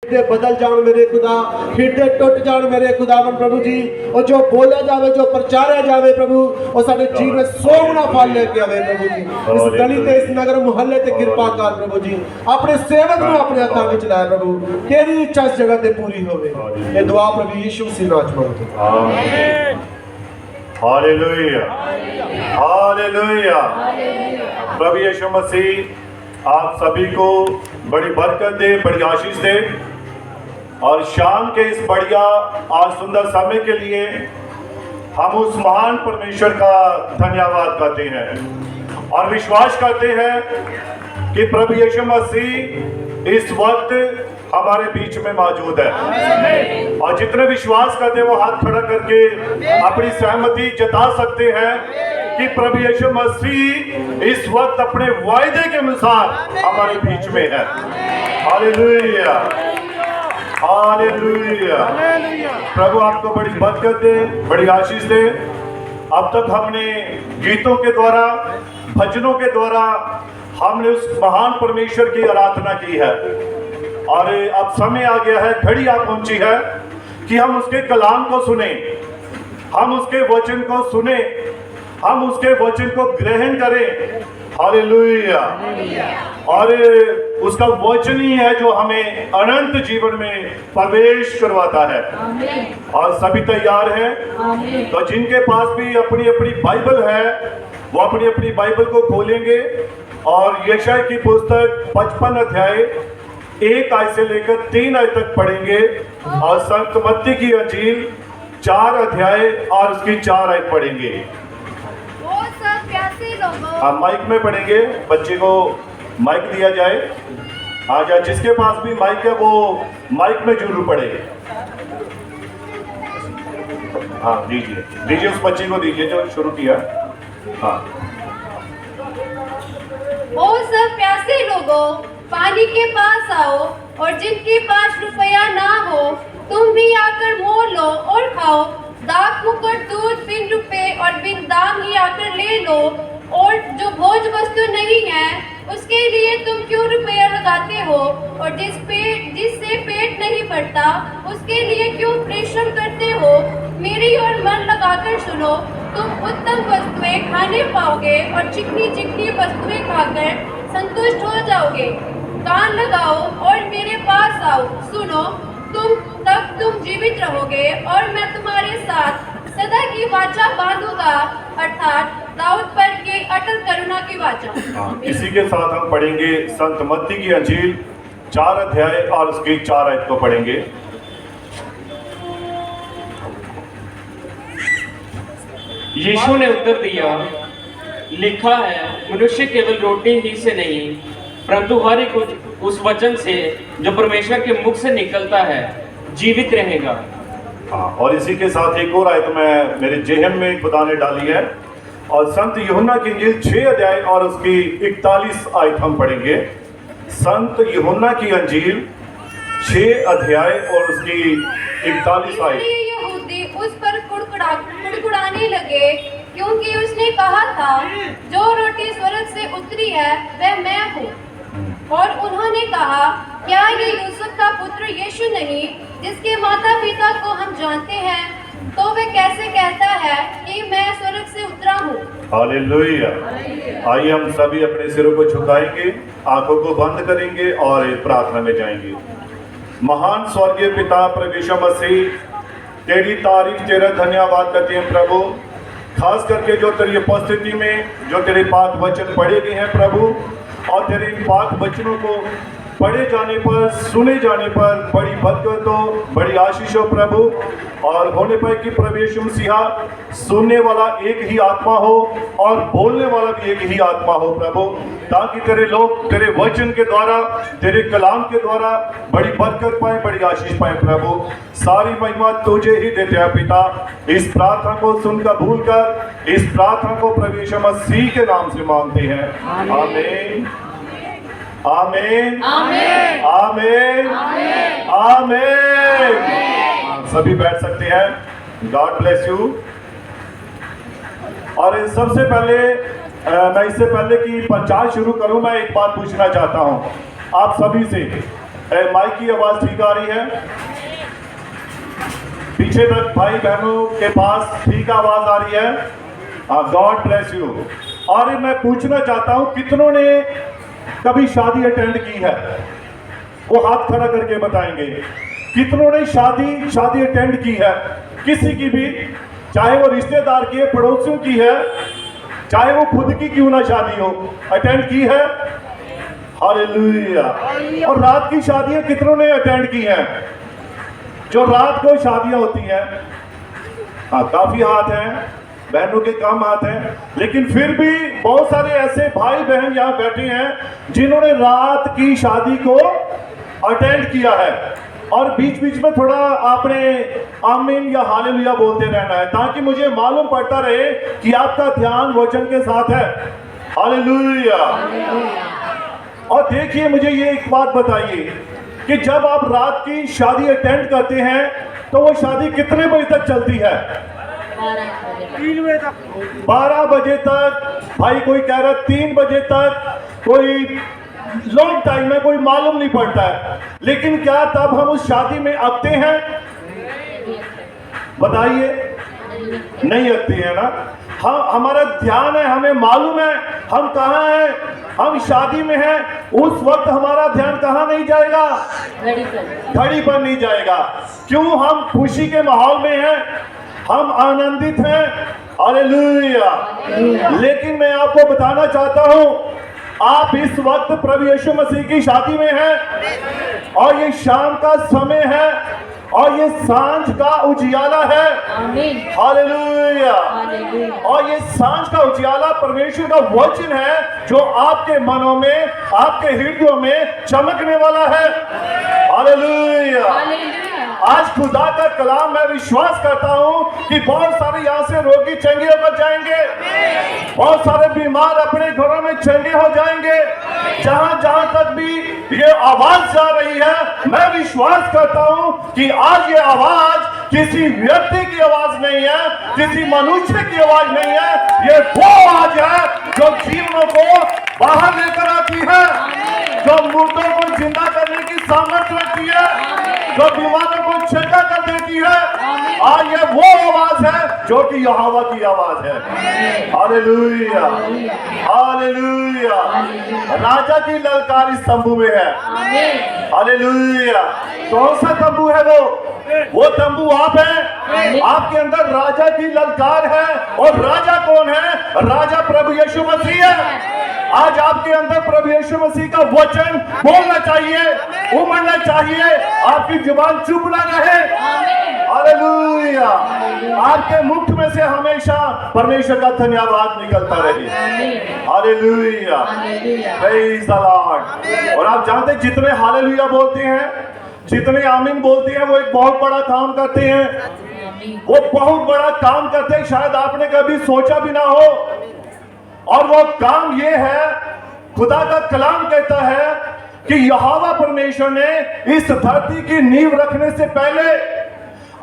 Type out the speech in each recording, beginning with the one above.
हृदय बदल जान मेरे खुदा, हृदय टुट जान मेरे खुदावन प्रभु जी। और जो बोला जावे, जो प्रचारा जावे प्रभु, और साडे जीवन सौ गुना फल लेके आवे प्रभु जी। इस गली ते, इस नगर मुहल्ले ते कृपा कर प्रभु जी। अपने सेवक नूं अपने हत्थां विच लै प्रभु, तेरी इच्छा इस जगह ते पूरी होवे। ये दुआ प्रभु यीशु मसीह नाम च मंगते हैं। आमीन। Hallelujah, hallelujah. प्रभु यीशु मसीह आप सभी को बड़ी बरकत दे, बड़ी आशीष दे। और शाम के इस बढ़िया आज सुंदर समय के लिए हम उस महान परमेश्वर का धन्यवाद करते हैं और विश्वास करते हैं कि प्रभु यीशु मसीह इस वक्त हमारे बीच में मौजूद है। और जितने विश्वास करते हैं वो हाथ खड़ा करके अपनी सहमति जता सकते हैं कि प्रभु यीशु मसीह इस वक्त अपने वायदे के अनुसार हमारे बीच में है। Hallelujah, hallelujah. प्रभु आपको बड़ी बरकत दे, बड़ी आशीष दे। अब तक हमने गीतों के द्वारा, भजनों के द्वारा हमने उस महान परमेश्वर की आराधना की है। और अब समय आ गया है, घड़ी आ पहुंची है कि हम उसके कलाम को सुने, हम उसके वचन को सुने, हम उसके वचन को ग्रहण करें। हालेलुया। और उसका वचन ही है जो हमें अनंत जीवन में प्रवेश करवाता है। और सभी तैयार हैं? तो जिनके पास भी अपनी अपनी बाइबल है वो अपनी अपनी बाइबल को खोलेंगे और यशायाह की पुस्तक 55 अध्याय 1 आयत से लेकर 3 आयत तक पढ़ेंगे। और संत मत्ती की अंजील 4 अध्याय और उसकी 4 आयत पढ़ेंगे। वो सब प्यासे लोगों, हम माइक में पढ़ेंगे, बच्चे को माइक दिया जाए। आजा, जिसके पास भी माइक है वो माइक में जरूर पढ़े। हाँ दीजिए, दीजिए उस बच्चे को दीजिए जो शुरू किया। हाँ। वो सब प्यासे लोगों, पानी के पास आओ, और जिनके पास रुपया ना हो तुम भी आकर मोल लो और खाओ। दाख मुकुट दूध बिन रुपए और बिन दाम ही आकर ले लो। और जो भोज वस्तु नहीं है उसके लिए तुम क्यों रुपया लगाते हो? और जिससे पेट नहीं भरता उसके लिए क्यों परिश्रम करते हो? मेरी ओर मन लगाकर सुनो, तुम उत्तम वस्तुएं खाने पाओगे और चिकनी चिकनी वस्तुएं खाकर संतुष्ट हो जाओगे। कान लगाओ और मेरे पास आओ, सुनो, तब तुम जीवित रहोगे और मैं तुम्हारे साथ सदा की वाचा बांधूंगा, अर्थात दाऊद पर के अटल करुणा की वाचा। इसी के साथ हम पढ़ेंगे संत मत्ती की अंजील 4 अध्याय और उसकी 4 आयत को पढ़ेंगे। यीशु ने उत्तर दिया, लिखा है, मनुष्य केवल रोटी ही से नहीं परंतु हर एक उस वचन से जो परमेश्वर के मुख से निकलता है जीवित रहेगा। हाँ, और इसी के साथ एक और आयत मैं मेरे जेहन में खुदा ने डाली है। और संत यूहन्ना की अंजील 6 अध्याय और उसकी 41 आयत हम पढ़ेंगे। संत यूहन्ना की अंजील 6 अध्याय और उसकी 41 आयत। यहूदी उस पर कुड़कुड़ाने लगे क्योंकि उसने कहा था, जो रोटी स्वर्ग से उतरी है वह मैं हूँ। और उन्होंने कहा, क्या ये यूसुफ का पुत्र यीशु नहीं, जिसके माता पिता को हम जानते हैं? तो वह कैसे कहता है कि मैं स्वर्ग से उतरा हूँ? हालेलुया। आइए हम सभी अपने सिरों को झुकाएंगे, आंखों को बंद करेंगे और प्रार्थना में जाएंगे। महान स्वर्गीय पिता प्रभु यीशु मसीह, तेरी तारीफ, तेरा धन्यवाद करते हैं प्रभु। खास करके जो तेरी उपस्थिति में जो तेरे पाक वचन पढ़े गए हैं प्रभु, और तेरे पाक वचनों को पढ़े जाने पर, सुने जाने पर बड़ी बरकत हो, बड़ी आशीष हो प्रभु। और होने पर कि प्रभु यीशु मसीहा सुनने वाला एक ही आत्मा हो और बोलने वाला भी एक ही आत्मा हो प्रभु, ताकि तेरे लोग तेरे वचन के द्वारा, तेरे कलाम के द्वारा बड़ी बरकत पाए, बड़ी आशीष पाए प्रभु। सारी महिमा तुझे ही देते हैं पिता। इस प्रार्थना को सुन कबूल कर, इस प्रार्थना को प्रभु यीशु मसीह के नाम से मांगते हैं। आमीन, आमीन, आमीन, आमीन, आमीन। सभी बैठ सकते हैं। God bless you. और सबसे पहले मैं इससे पहले कि प्रचार शुरू करूं, मैं एक बात पूछना चाहता हूं आप सभी से माइक की आवाज ठीक आ रही है? पीछे तक भाई बहनों के पास ठीक आवाज आ रही है? God bless you. और मैं पूछना चाहता हूं, कितनों ने कभी शादी अटेंड की है? वो हाथ खड़ा करके बताएंगे। कितनों ने शादी अटेंड की है? किसी की भी, चाहे वो रिश्तेदार की है, पड़ोसियों की है, चाहे वो खुद की क्यों ना शादी हो, अटेंड की है? हालेलुया। और रात की शादियां कितनों ने अटेंड की हैं? जो रात को शादियां होती हैं, हाँ काफी हाथ हैं, बहनों के कम हाथ हैं, लेकिन फिर भी बहुत सारे ऐसे भाई बहन यहाँ बैठे हैं जिन्होंने रात की शादी को अटेंड किया है। और बीच बीच में थोड़ा आपने आमीन या हालेलुया बोलते रहना है, ताकि मुझे मालूम पड़ता रहे कि आपका ध्यान वचन के साथ है। हालेलुया। और देखिए, मुझे ये एक बात बताइए कि जब आप रात की शादी अटेंड करते हैं तो वो शादी कितने बजे तक चलती है? 12 बजे तक। भाई कोई कह रहा 3 बजे तक, कोई लॉन्ग टाइम है, कोई मालूम नहीं पड़ता है। लेकिन क्या तब हम उस शादी में अगते हैं? बताइए, नहीं अगते हैं ना। हम, हमारा ध्यान है, हमें मालूम है हम कहाँ हैं, हम शादी में हैं। उस वक्त हमारा ध्यान कहाँ नहीं जाएगा? घड़ी पर नहीं जाएगा। क्यों? हम खुशी के माहौल में हैं, हम आनंदित हैं। हालेलुया। लेकिन मैं आपको बताना चाहता हूं, आप इस वक्त प्रभु यीशु मसीह की शादी में हैं, और ये शाम का समय है, और ये सांझ का उजियाला है। हालेलुया। और ये सांझ का उजियाला परमेश्वर का वचन है, जो आपके मनों में, आपके हृदयों में चमकने वाला है। हालेलुया। आज खुदा का कलाम, मैं विश्वास करता हूं कि बहुत सारे यहाँ से रोगी चंगे होकर जाएंगे, बहुत सारे बीमार अपने घरों में चंगे हो जाएंगे। जहां जहां तक भी ये आवाज जा रही है, मैं विश्वास करता हूं कि आज ये आवाज किसी व्यक्ति की आवाज नहीं है, किसी मनुष्य की आवाज नहीं है। ये वो आवाज है जो जीवनों को बाहर लेकर आती है, जो मुर्दों को जिंदा करने की सामर्थ्य रखती है, जो बीमारों को चंगा कर देती है। और ये वो आवाज है जो कि यहोवा की आवाज है। हालेलुया। हालेलुया। राजा की ललकार इस तंबू में है। हालेलुया। कौन सा तंबू है वो तंबू आप हैं। आपके अंदर राजा की ललकार है। और राजा कौन है? राजा प्रभु यीशु मसीह है। आज आपके अंदर प्रभु यीशु मसीह का वचन बोलना चाहिए, उमड़ना चाहिए, आपकी जुबान चुप न रहे। हालेलुया। आपके मुख में से हमेशा परमेश्वर का धन्यवाद निकलता रहे। हालेलुया। Praise the Lord. और आप जानते हैं, जितने हालेलुया बोलते हैं, जितने आमीन बोलते हैं, वो एक बहुत बड़ा काम करते हैं। वो बहुत बड़ा काम करते हैं, शायद आपने कभी सोचा भी ना हो। और वो काम ये है, खुदा का कलाम कहता है कि यहोवा परमेश्वर ने इस धरती की नींव रखने से पहले,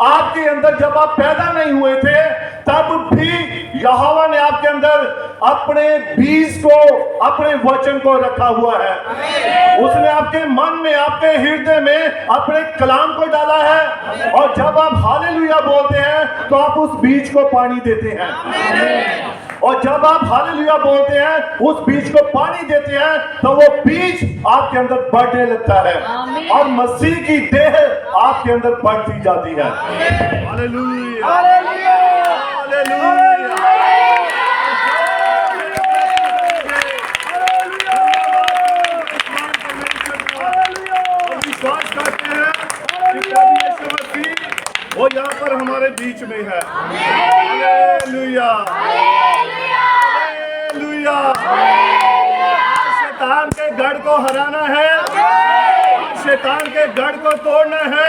आपके अंदर जब आप पैदा नहीं हुए थे, तब भी यहोवा ने आपके अंदर अपने बीज को, अपने वचन को रखा हुआ है। उसने आपके मन में, आपके हृदय में अपने कलाम को डाला है। और जब आप हालेलुया बोलते हैं तो आप उस बीज को पानी देते हैं। और जब आप हालेलुया बोलते हैं, उस बीज को पानी देते हैं, तो वो बीज आपके अंदर बढ़ने लगता है, और मसीह की देह आपके अंदर बढ़ती जाती है। हालेलुया। हालेलुया। विश्वास करते हैं कि प्रभु यीशु मसीह वो यहाँ पर हमारे बीच में है। हालेलुया। शैतान के गढ़ को हराना है, शैतान के गढ़ को तोड़ना है।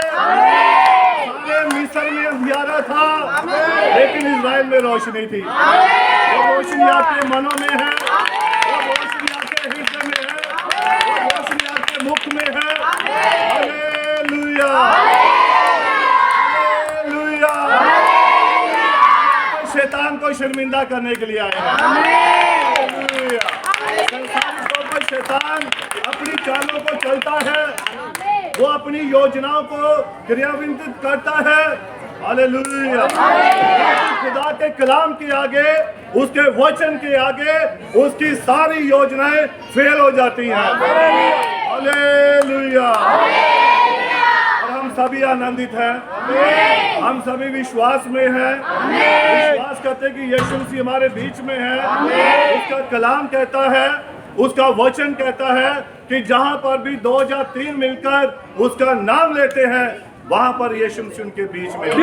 सारे मिस्र में अंधियारा था, लेकिन इज़राइल में रोशनी थी। वो रोशनी आपके मनों में है, वो रोशनी आपके हृदय में है, वो रोशनी आपके मुख में है। हालेलुया। हालेलुया। शैतान को शर्मिंदा करने के लिए आए हैं। संसारिक तौर पर शैतान अपनी चालों को चलता है, वो अपनी योजनाओं को क्रियान्वित करता है। हालेलुया। खुदा के कलाम के आगे, उसके वचन के आगे उसकी सारी योजनाएं फेल हो जाती हैं। हालेलुया। और हम सभी आनंदित हैं, हम सभी विश्वास में हैं, विश्वास करते हैं कि यीशु मसीह हमारे बीच में है। उसका कलाम कहता है, उसका वचन कहता है कि जहां पर भी 2 या 3 मिलकर उसका नाम लेते हैं, वहां पर यीशु मसीह उनके बीच में है।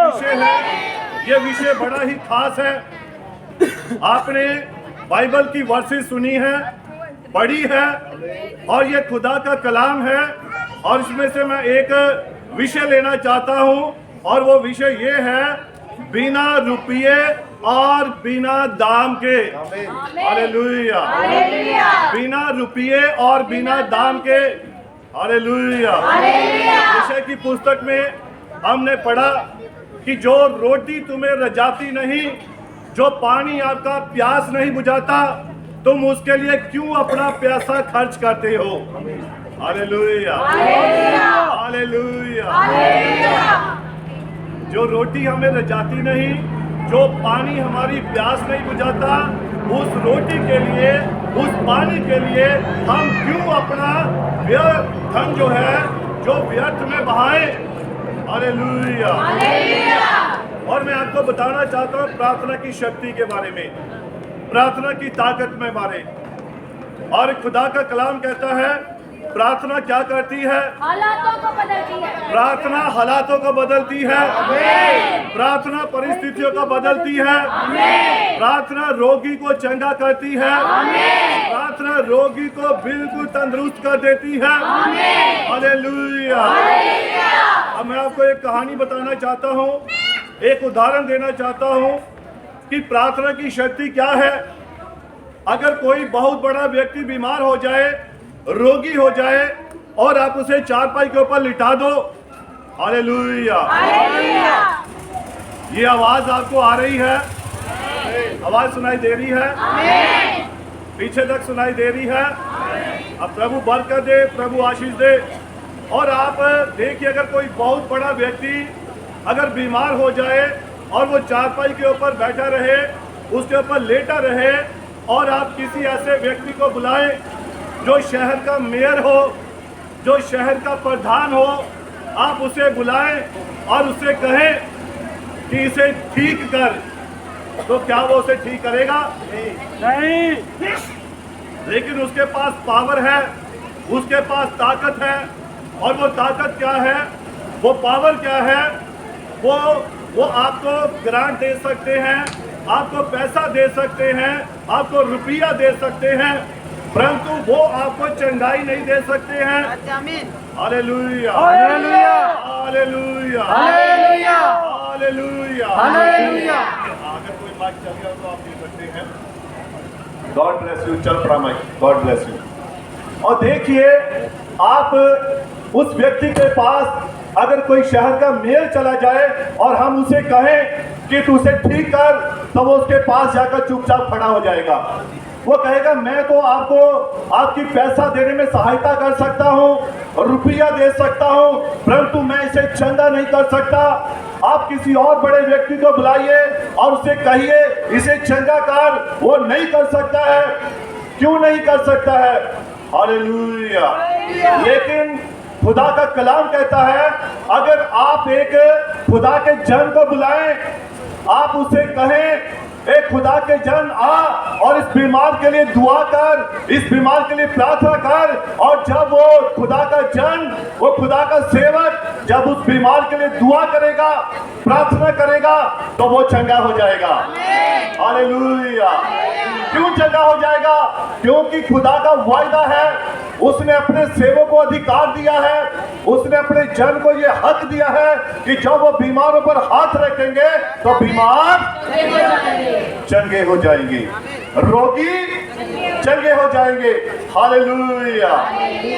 विषय है, ये विषय बड़ा ही खास है। आपने बाइबल की वर्सेस सुनी है, पढ़ी है, और ये खुदा का कलाम है। और इसमें से मैं एक विषय लेना चाहता हूं, और वो विषय ये है, बिना रुपये और बिना दाम के। हालेलुया। बिना रुपये और बिना दाम के। हालेलुया। विषय की पुस्तक में हमने पढ़ा कि जो रोटी तुम्हें रजाती नहीं, जो पानी आपका प्यास नहीं बुझाता, तुम उसके लिए क्यों अपना पैसा खर्च करते हो। हालेलुया। हालेलुया। जो रोटी हमें रजाती नहीं, जो पानी हमारी प्यास नहीं बुझाता, उस रोटी के लिए, उस पानी के लिए हम क्यों अपना व्यर्थ धन जो है, जो व्यर्थ में बहाएं। हालेलुया। और मैं आपको बताना चाहता हूँ प्रार्थना की शक्ति के बारे में, प्रार्थना की ताकत में बारे। और खुदा का कलाम कहता है, प्रार्थना क्या करती है? हालातों को बदलती है। प्रार्थना हालातों को बदलती है। प्रार्थना परिस्थितियों को बदलती है। प्रार्थना रोगी को चंगा करती है। प्रार्थना रोगी को बिल्कुल तंदुरुस्त कर देती है। हालेलुया। अब मैं आपको एक कहानी बताना चाहता हूँ, एक उदाहरण देना चाहता हूँ कि प्रार्थना की शक्ति क्या है। अगर कोई बहुत बड़ा व्यक्ति बीमार हो जाए, रोगी हो जाए, और आप उसे चारपाई के ऊपर लिटा दो, हालेलुया, ये आवाज आपको आ रही है, आवाज सुनाई दे रही है, पीछे तक सुनाई दे रही है। अब प्रभु बरकत दे, प्रभु आशीष दे। और आप देखिए, अगर कोई बहुत बड़ा व्यक्ति अगर बीमार हो जाए और वो चारपाई के ऊपर बैठा रहे, उसके ऊपर लेटा रहे, और आप किसी ऐसे व्यक्ति को बुलाएं जो शहर का मेयर हो, जो शहर का प्रधान हो, आप उसे बुलाएं और उससे कहें कि इसे ठीक कर, तो क्या वो उसे ठीक करेगा? नहीं। लेकिन उसके पास पावर है, उसके पास ताकत है। और वो ताकत क्या है, वो पावर क्या है? वो आपको ग्रांट दे सकते हैं, आपको पैसा दे सकते हैं, आपको रुपया दे सकते हैं, परंतु वो आपको चंगाई नहीं दे सकते हैं। Hallelujah. Hallelujah. Hallelujah. Hallelujah. Hallelujah. Hallelujah. अगर कोई बात चल रही हो तो आप दे सकते हैं। God bless you. चल प्रामाई, गॉड ब्लेस यू। और देखिए, आप उस व्यक्ति के पास अगर कोई शहर का मेयर चला जाए और हम उसे कहें कि तू उसे ठीक कर, तो वो उसके पास जाकर चुपचाप खड़ा हो जाएगा। वो कहेगा, मैं तो आपको आपकी पैसा देने में सहायता कर सकता हूँ, रुपया दे सकता हूँ, परंतु मैं इसे चंगा नहीं कर सकता। आप किसी और बड़े व्यक्ति को बुलाइए और उससे कहिए इसे चंगा कर, वो नहीं कर सकता है। क्यों नहीं कर सकता है? हालेलुया। लेकिन खुदा का कलाम कहता है, अगर आप एक खुदा के जन को बुलाएं, आप उसे कहें, ए खुदा के जन आ और इस बीमार के लिए दुआ कर, इस बीमार के लिए प्रार्थना कर, और जब वो खुदा का जन, वो खुदा का सेवक जब उस बीमार के लिए दुआ करेगा, प्रार्थना करेगा, तो वो चंगा हो जाएगा। हालेलुया। क्यों चंगा हो जाएगा? क्योंकि खुदा का वायदा है, उसने अपने सेवक को अधिकार दिया है, उसने अपने जन को ये हक दिया है कि जब वो बीमारों पर हाथ रखेंगे तो बीमार चंगे हो जाएंगे, रोगी चंगे हो जाएंगे। हालेलुया।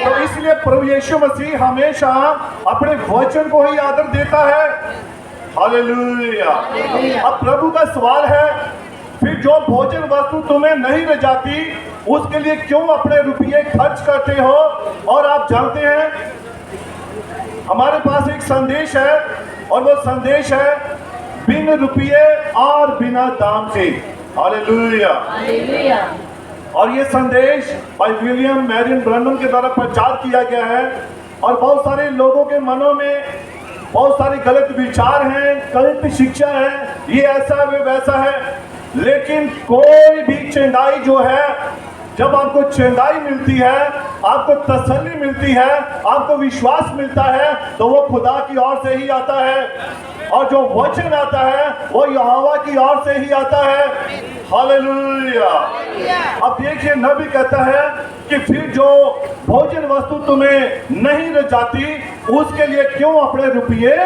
तो इसलिए प्रभु यीशु मसीह हमेशा अपने वचन को ही आदर देता है। हालेलुया। अब प्रभु का सवाल है, फिर जो भोजन वस्तु तुम्हें नहीं रजाती उसके लिए क्यों अपने रुपये खर्च करते हो? और आप जानते हैं हमारे पास एक संदेश है और वो संदेश है बिन रुपये और बिना दाम के। हालेलुया। और ये संदेश भाई विलियम मैरियन ब्रैनम के द्वारा प्रचार किया गया है और बहुत सारे लोगों के मनों में बहुत सारे गलत विचार हैं, गलत शिक्षा है, ये ऐसा है वे वैसा है। लेकिन कोई भी चंगाई जो है, जब आपको चंगाई मिलती है, आपको तसल्ली मिलती है, आपको विश्वास मिलता है, तो वो खुदा की ओर से ही आता है और जो वचन आता है वो यहोवा की ओर से ही आता है। हालेलुया। अब देखिए नबी कहता है कि फिर जो भोजन वस्तु तुम्हें नहीं रजाती उसके लिए क्यों अपने रुपये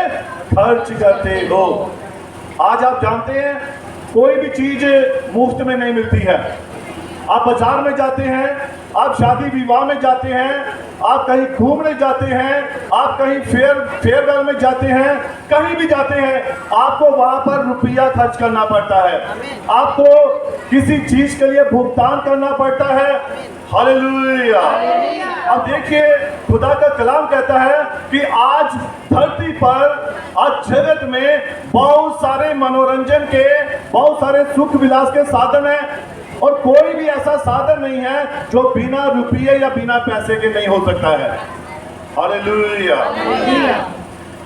खर्च करते हो? आज आप जानते हैं कोई भी चीज मुफ्त में नहीं मिलती है। आप बाजार में जाते हैं, आप शादी विवाह में जाते हैं, आप कहीं घूमने जाते हैं, आप कहीं फेयरवेल में जाते हैं, कहीं भी जाते हैं, आपको वहां पर रुपया खर्च करना पड़ता है, आपको किसी चीज के लिए भुगतान करना पड़ता है। हालेलुया। अब देखिए खुदा का कलाम कहता है कि आज धरती पर, आज जगत में बहुत सारे मनोरंजन के, बहुत सारे सुख विलास के साधन हैं और कोई भी ऐसा साधन नहीं है जो बिना रुपये या बिना पैसे के नहीं हो सकता है। हालेलुया।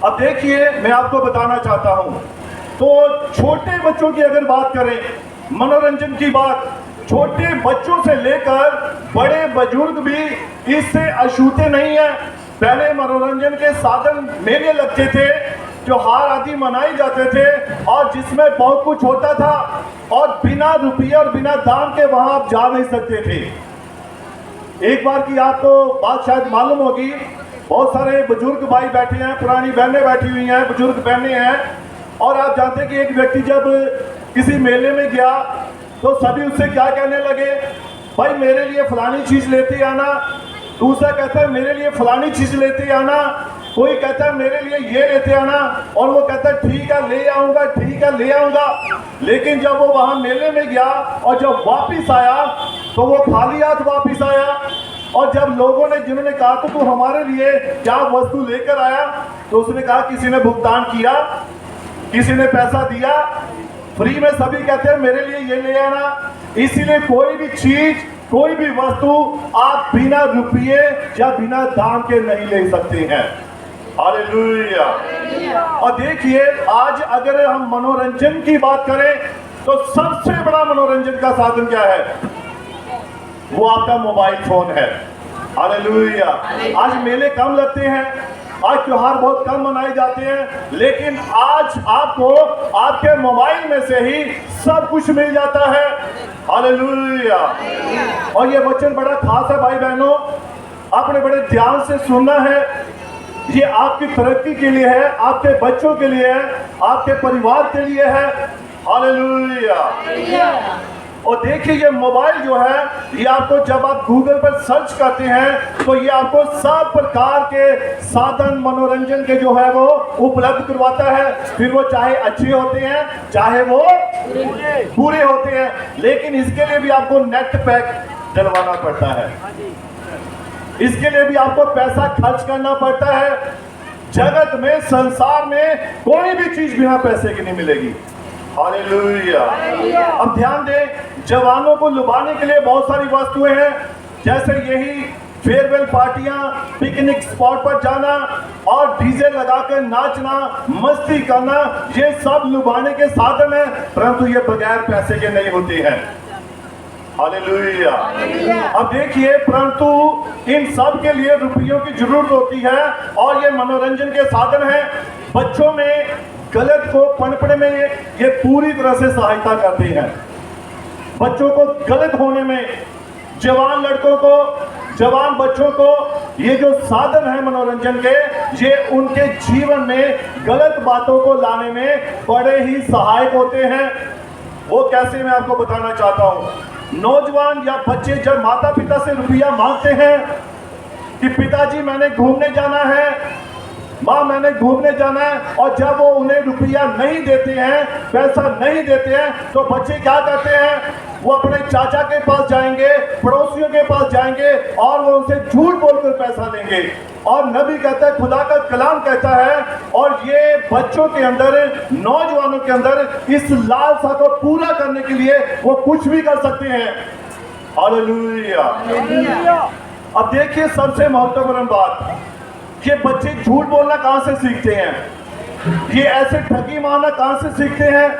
अब देखिए मैं आपको बताना चाहता हूं, तो छोटे बच्चों की अगर बात करें, मनोरंजन की बात, छोटे बच्चों से लेकर बड़े बुजुर्ग भी इससे अछूते नहीं है। पहले मनोरंजन के साधन मेले लगते थे, त्योहार आदि मनाए जाते थे और जिसमें बहुत कुछ होता था और बिना रुपये और बिना दाम के वहां आप जा नहीं सकते थे। एक बार की आपको बात शायद मालूम होगी, बहुत सारे बुजुर्ग भाई बैठे हैं, पुरानी बहनें बैठी हुई हैं, बुजुर्ग बहनें हैं, और आप जानते हैं कि एक व्यक्ति जब किसी मेले में गया तो सभी उससे क्या कहने लगे, भाई मेरे लिए फलानी चीज लेते आना। दूसरा कहता है मेरे लिए फलानी चीज लेते आना, कोई कहता है मेरे लिए ये लेते आना, और वो कहता है ठीक है ले आऊंगा, ठीक है ले आऊंगा। लेकिन जब वो वहां मेले में गया और जब वापिस आया तो वो खाली हाथ वापिस आया। और जब लोगों ने, जिन्होंने कहा तो तू हमारे लिए क्या वस्तु लेकर आया, तो उसने कहा किसी ने भुगतान किया, किसी ने पैसा दिया, फ्री में सभी कहते हैं मेरे लिए ये ले आना। इसीलिए कोई भी चीज, कोई भी वस्तु आप बिना रुपये या बिना दाम के नहीं ले सकते हैं। हालेलुया। और देखिए आज अगर हम मनोरंजन की बात करें तो सबसे बड़ा मनोरंजन का साधन क्या है? वो आपका मोबाइल फोन है। हालेलुया। आज मेले कम लगते हैं, आज त्योहार बहुत कम मनाए जाते हैं, लेकिन आज आपको आपके मोबाइल में से ही सब कुछ मिल जाता है। हालेलुया। और ये वचन बड़ा खास है भाई बहनों, आपने बड़े ध्यान से सुनना है। ये आपकी तरक्की के लिए है, आपके बच्चों के लिए है, आपके परिवार के लिए है। हालेलुया। और देखिए ये मोबाइल जो है, ये आपको जब आप गूगल पर सर्च करते हैं तो ये आपको सब प्रकार के साधन मनोरंजन के जो है वो उपलब्ध करवाता है। फिर वो चाहे अच्छे होते हैं चाहे वो बुरे होते हैं, लेकिन इसके लिए भी आपको नेट पैक डलवाना पड़ता है, इसके लिए भी आपको पैसा खर्च करना पड़ता है। जगत में, संसार में कोई भी चीज बिना पैसे की नहीं मिलेगी। हालेलुया। अब ध्यान दें, जवानों को लुभाने के लिए बहुत सारी वस्तुएं हैं, जैसे यही फेयरवेल पार्टियां, पिकनिक स्पॉट पर जाना और डीजे लगाकर नाचना, मस्ती करना, ये सब लुभाने के साधन हैं, परंतु ये बगैर पैसे के नहीं होते हैं। हालेलुया। अब देखिए, परंतु इन सब के लिए रुपयों की जरूरत होती है और ये मनोरंजन के साधन हैं। बच्चों में गलत को पनपने में ये पूरी तरह से सहायता करते हैं। बच्चों को गलत होने में, जवान लड़कों को, जवान बच्चों को ये जो साधन है मनोरंजन के, ये उनके जीवन में गलत बातों को लाने में बड़े ही सहायक होते हैं। वो कैसे, मैं आपको बताना चाहता हूँ। नौजवान या बच्चे जब माता पिता से रुपया मांगते हैं कि पिताजी मैंने घूमने जाना है, माँ मैंने घूमने जाना है, और जब वो उन्हें रुपया नहीं देते हैं, पैसा नहीं देते हैं, तो बच्चे क्या करते हैं, वो अपने चाचा के पास जाएंगे, पड़ोसियों के पास जाएंगे और वो उनसे झूठ बोलकर पैसा लेंगे। और नबी कहता है, खुदा का कलाम कहता है, और ये बच्चों के अंदर, नौजवानों के अंदर इस लालसा को पूरा करने के लिए वो कुछ भी कर सकते हैं। हालेलुया। अब देखिए सबसे महत्वपूर्ण बात, ये बच्चे झूठ बोलना कहां से सीखते हैं, ये ऐसे ठगी मारना कहां से सीखते हैं।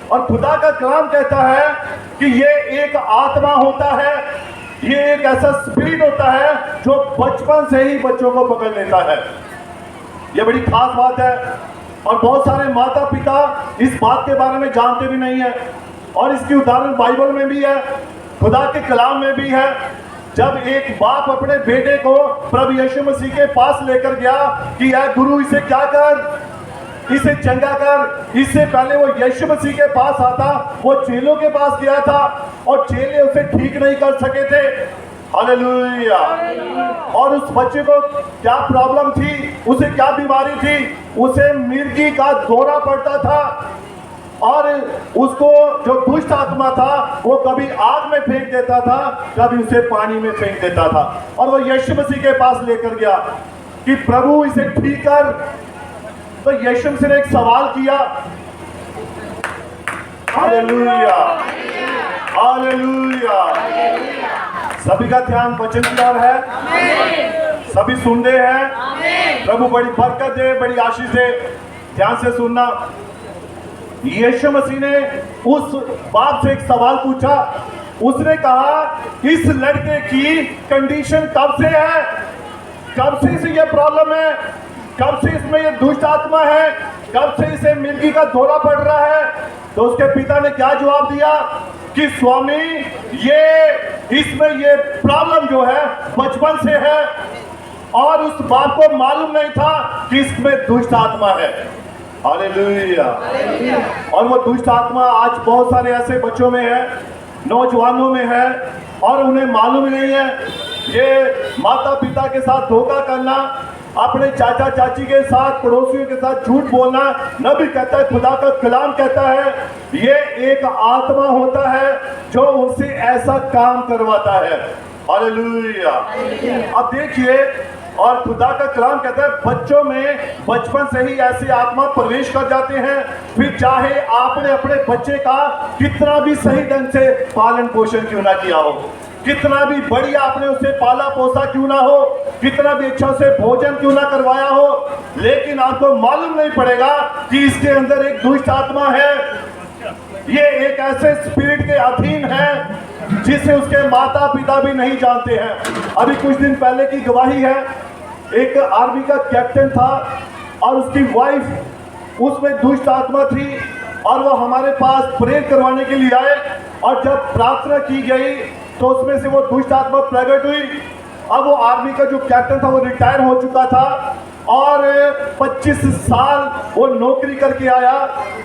और खुदा का कलाम कहता है कि ये एक आत्मा होता है, ये एक ऐसा स्पिरिट होता है जो बचपन से ही बच्चों को पकड़ लेता है। ये बड़ी खास बात है, और बहुत सारे माता पिता इस बात के बारे में जानते भी नहीं है, और इसकी उदाहरण बाइबल में भी है, खुदा के कलाम में भी है। जब एक बाप अपने बेटे को प्रभु यीशु मसीह के पास लेकर गया कि यार गुरु इसे क्या कर, इसे चंगा कर, इससे पहले वो यीशु मसीह के पास आता, वो चेलों के पास गया था और चेले उसे ठीक नहीं कर सके थे। हालेलुया। और उस बच्चे को क्या प्रॉब्लम थी, उसे क्या बीमारी थी, उसे मिर्गी का दौरा पड़ता था, और उसको जो दुष्ट आत्मा था वो कभी आग में फेंक देता था, कभी उसे पानी में फेंक देता था। और वो यीशु मसीह के पास लेकर गया कि प्रभु इसे ठीक कर। तो यीशु मसीह ने एक सवाल किया। Hallelujah, hallelujah. सभी का ध्यान वचन की ओर है, सभी सुन रहे हैं। प्रभु बड़ी बरकत दे, बड़ी आशीष दे। ध्यान से सुनना। यीशु मसीह ने उस बाप से एक सवाल पूछा। उसने कहा, इस लड़के की कंडीशन कब से है, कब से इसे ये प्रॉब्लम है, कब से इसमें ये दुष्ट आत्मा है, कब से इसे मिर्गी का दौरा पड़ रहा है। तो उसके पिता ने क्या जवाब दिया कि स्वामी, ये इसमें ये प्रॉब्लम जो है बचपन से है, और उस बाप को मालूम नहीं था कि इसमें दुष्ट आत्मा है। हालेलुया। और वो दुष्ट आत्मा आज बहुत सारे ऐसे बच्चों में है, नौजवानों में है, और उन्हें मालूम नहीं है। ये माता पिता के साथ धोखा करना, अपने चाचा चाची के साथ, पड़ोसियों के साथ झूठ बोलना, नबी कहता है, खुदा का कलाम कहता है, ये एक आत्मा होता है जो उनसे ऐसा काम करवाता है। हालेलुया। अब देखिए, और खुदा का कलाम कहता है, बच्चों में बचपन से ही ऐसी आत्मा प्रवेश कर जाते हैं। फिर चाहे आपने अपने बच्चे का कितना भी सही ढंग से पालन पोषण क्यों ना किया हो, कितना भी बढ़िया आपने उसे पाला पोसा क्यों ना हो, कितना भी अच्छा उसे भोजन क्यों ना करवाया हो, लेकिन आपको मालूम नहीं पड़ेगा कि इसके अंदर एक दुष्ट आत्मा है। ये एक ऐसे स्पिरिट के अधीन है जिसे उसके माता पिता भी नहीं जानते हैं। अभी कुछ दिन पहले की गवाही है, एक आर्मी का कैप्टन था और उसकी वाइफ, उसमें दुष्ट आत्मा थी, और वो हमारे पास प्रेयर करवाने के लिए आए, और जब प्रार्थना की गई तो उसमें से वो दुष्ट आत्मा प्रकट हुई। अब वो आर्मी का जो कैप्टन था वो रिटायर हो चुका था, और 25 साल वो नौकरी करके आया,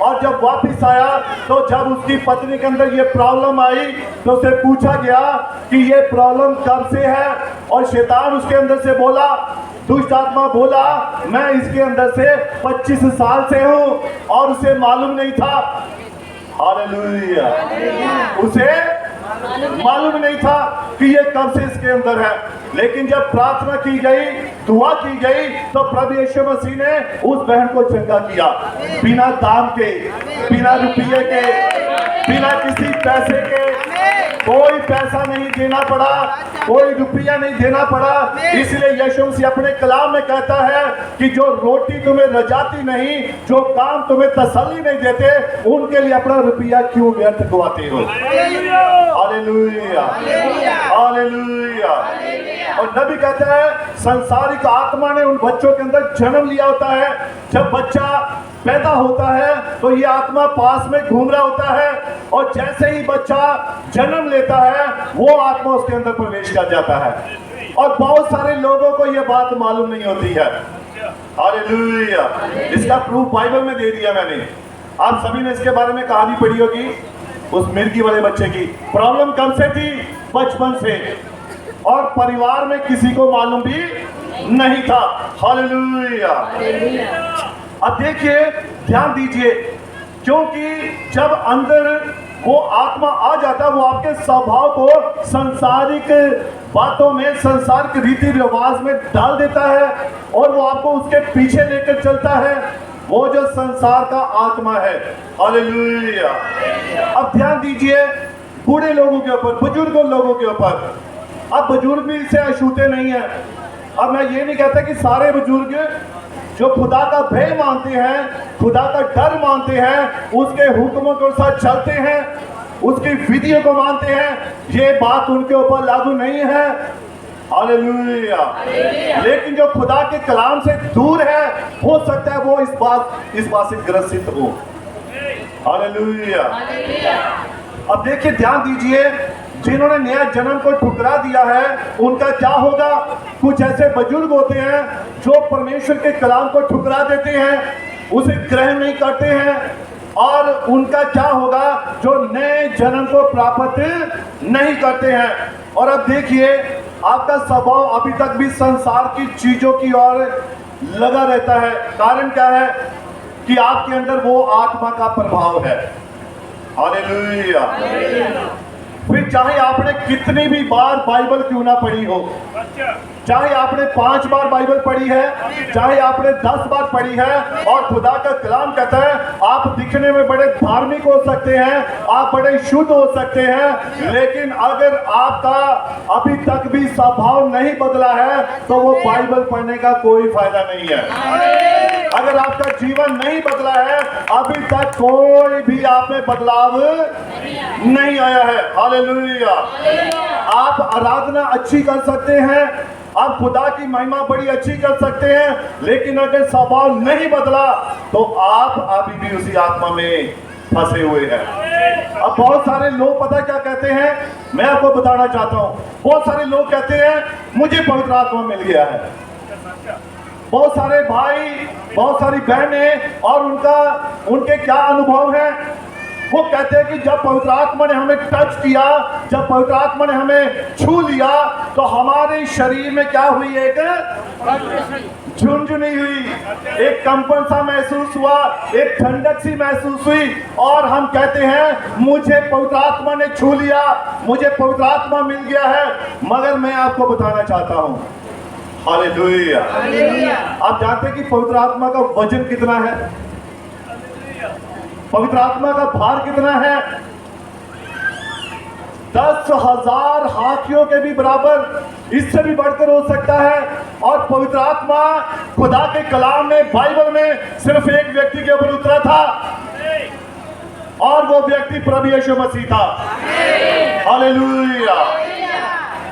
और जब वापस आया तो जब उसकी पत्नी के अंदर ये प्रॉब्लम आई तो उसे पूछा गया कि ये प्रॉब्लम कब से है, और शैतान उसके अंदर से बोला, दुष्ट आत्मा बोला, मैं इसके अंदर से 25 साल से हूँ, और उसे मालूम नहीं था। हालेलुया। उसे मालूम नहीं था कि ये कब से इसके अंदर है। लेकिन जब प्रार्थना की गई, दुआ की गई, तो प्रभु यीशु मसीह ने उस बहन को चंगा किया, बिना दाम के, बिना रुपये के, बिना किसी पैसे के। कोई पैसा नहीं देना पड़ा, कोई रुपया नहीं देना पड़ा। इसलिए यीशु मसीह अपने कलाम में कहता है कि जो रोटी तुम्हें रजाती नहीं, जो काम तुम्हें तसल्ली नहीं देते, उनके लिए अपना रुपया क्यों व्यर्थ गवाते हो। Hallelujah, hallelujah. और नबी कहता है, संसारिक आत्मा ने उन बच्चों के अंदर जन्म लिया होता है। जब बच्चा पैदा होता है तो ये आत्मा पास में घूम रहा होता है, और जैसे ही बच्चा जन्म लेता है वो आत्मा उसके अंदर प्रवेश कर जाता है। और बहुत सारे लोगों को ये बात मालूम नहीं होती है। हालेलुया। इसका प्रूफ बाइबल में दे दिया मैंने। आप सभी ने इसके बारे में कहानी पढ़ी होगी, उस मिर्गी वाले बच्चे की। प्रॉब्लम कब से थी? बचपन से। और परिवार में किसी को मालूम भी नहीं था। हालेलुया। अब देखिए, ध्यान दीजिए, क्योंकि जब अंदर वो आत्मा आ जाता है, वो आपके स्वभाव को संसारिक बातों में, संसारिक रीति रिवाज में डाल देता है और वो आपको उसके पीछे लेकर चलता है। वो जो संसार का आत्मा है। हालेलुया। अब ध्यान दीजिए, बूढ़े लोगों के ऊपर, बुजुर्ग लोगों के ऊपर। अब बुजुर्ग भी इससे अछूते नहीं है। अब मैं ये नहीं कहता कि सारे बुजुर्ग जो खुदा का भय मानते हैं, खुदा का डर मानते हैं, उसके हुक्मों के साथ चलते हैं, उसकी विधियों को मानते हैं, ये बात उनके ऊपर लागू नहीं है। हालेलुया। लेकिन जो खुदा के कलाम से दूर है, हो सकता है वो इस बात से ग्रसित हो। हालेलुया। अब देखिए, ध्यान दीजिए, जिन्होंने नया जन्म को ठुकरा दिया है, उनका क्या होगा? कुछ ऐसे बुजुर्ग होते हैं जो परमेश्वर के कलाम को ठुकरा देते हैं, उसे ग्रहण नहीं करते हैं, और उनका क्या होगा? जो नए जन्म को प्राप्त नहीं करते हैं। और अब देखिए, आपका स्वभाव अभी तक भी संसार की चीजों की ओर लगा रहता है। कारण क्या है? कि आपके अंदर वो आत्मा का प्रभाव है। हालेलुया। फिर चाहे आपने कितनी भी बार बाइबल क्यों ना पढ़ी हो, चाहे आपने 5 बार बाइबल पढ़ी है, चाहे आपने 10 बार पढ़ी है, और खुदा का कलाम कहता है आप दिखने में बड़े धार्मिक हो सकते हैं, आप बड़े शुद्ध हो सकते हैं, लेकिन अगर आपका अभी तक भी स्वभाव नहीं बदला है तो वो बाइबल पढ़ने का कोई फायदा नहीं है। अगर आपका जीवन नहीं बदला है, अभी तक कोई भी आप में बदलाव नहीं आया है। हालेलुया। आप आराधना अच्छी कर सकते हैं, आप खुदा की महिमा बड़ी अच्छी कर सकते हैं, लेकिन अगर स्वभाव नहीं बदला तो आप अभी भी उसी आत्मा में फंसे हुए हैं। अब बहुत सारे लोग पता क्या कहते हैं, मैं आपको बताना चाहता हूं, बहुत सारे लोग कहते हैं मुझे पवित्र आत्मा मिल गया है। बहुत सारे भाई, बहुत सारी बहनें, और उनके क्या अनुभव है? वो कहते हैं कि जब पवित्र आत्मा ने हमें टच किया, जब पवित्र आत्मा ने हमें छू लिया, तो हमारे शरीर में क्या हुई? एक झुनझुनी हुई, एक कंपन सा महसूस हुआ, एक ठंडक सी महसूस हुई, और हम कहते हैं मुझे पवित्र आत्मा ने छू लिया, मुझे पवित्र आत्मा मिल गया है। मगर मैं आपको बताना चाहता हूं, हालेलुया, आप जानते हैं कि पवित्र आत्मा का वजन कितना है? पवित्र आत्मा का भार कितना है? 10,000 हाथियों के भी बराबर, इससे भी बढ़कर हो सकता है। और पवित्र आत्मा खुदा के कलाम में, बाइबल में सिर्फ एक व्यक्ति के ऊपर उतरा था, और वो व्यक्ति प्रभु यीशु मसीह था। हालेलुया।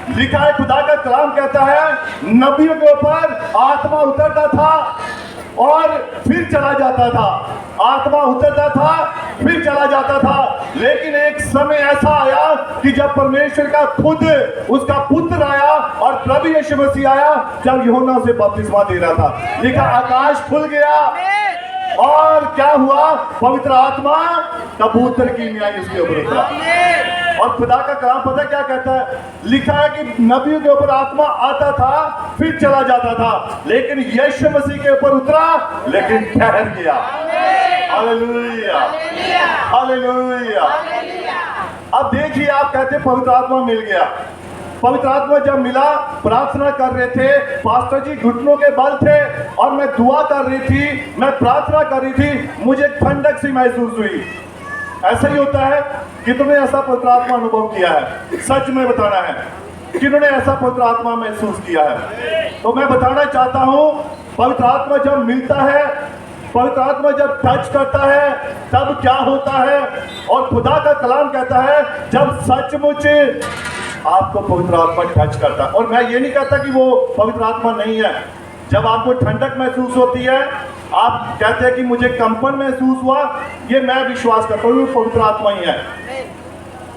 लिखा है, खुदा का कलाम कहता है नबियों के ऊपर आत्मा उतरता था और फिर चला जाता था, आत्मा उतरता था फिर चला जाता था। लेकिन एक समय ऐसा आया कि जब परमेश्वर का खुद उसका पुत्र आया और प्रभु यीशु मसीह आया, जब यूहन्ना से बपतिस्मा दे रहा था, लिखा आकाश खुल गया और क्या हुआ? पवित्र आत्मा कबूतर की न्याय उसके ऊपर उतरा। और खुदा का कलाम पता क्या कहता है? लिखा है कि नबियों के ऊपर आत्मा आता था फिर चला जाता था, लेकिन यीशु मसीह के ऊपर उतरा लेकिन ठहर गया। Hallelujah, hallelujah. अब देखिए, आप कहते पवित्र आत्मा मिल गया। पवित्र आत्मा जब मिला, प्रार्थना कर रहे थे, पास्टर जी घुटनों के बल थे और मैं दुआ कर रही थी, मैं प्रार्थना कर रही थी, मुझे ठंडक सी महसूस हुई। ऐसा ही होता है। कितने ऐसा पवित्र आत्मा अनुभव किया है? सच में बताना है, किन्होंने ऐसा पवित्र आत्मा महसूस किया है? तो मैं बताना चाहता हूं, पवित्र आत्मा जब मिलता है, पवित्र आत्मा जब टच करता है, तब क्या होता है? और खुदा का कलाम कहता है जब सचमुच आपको पवित्र आत्मा टच करता है। और मैं ये नहीं कहता कि वो पवित्र आत्मा नहीं है। जब आपको ठंडक महसूस होती है, आप कहते हैं कि मुझे कंपन महसूस हुआ, ये मैं विश्वास करता हूँ वो पवित्र आत्मा ही है।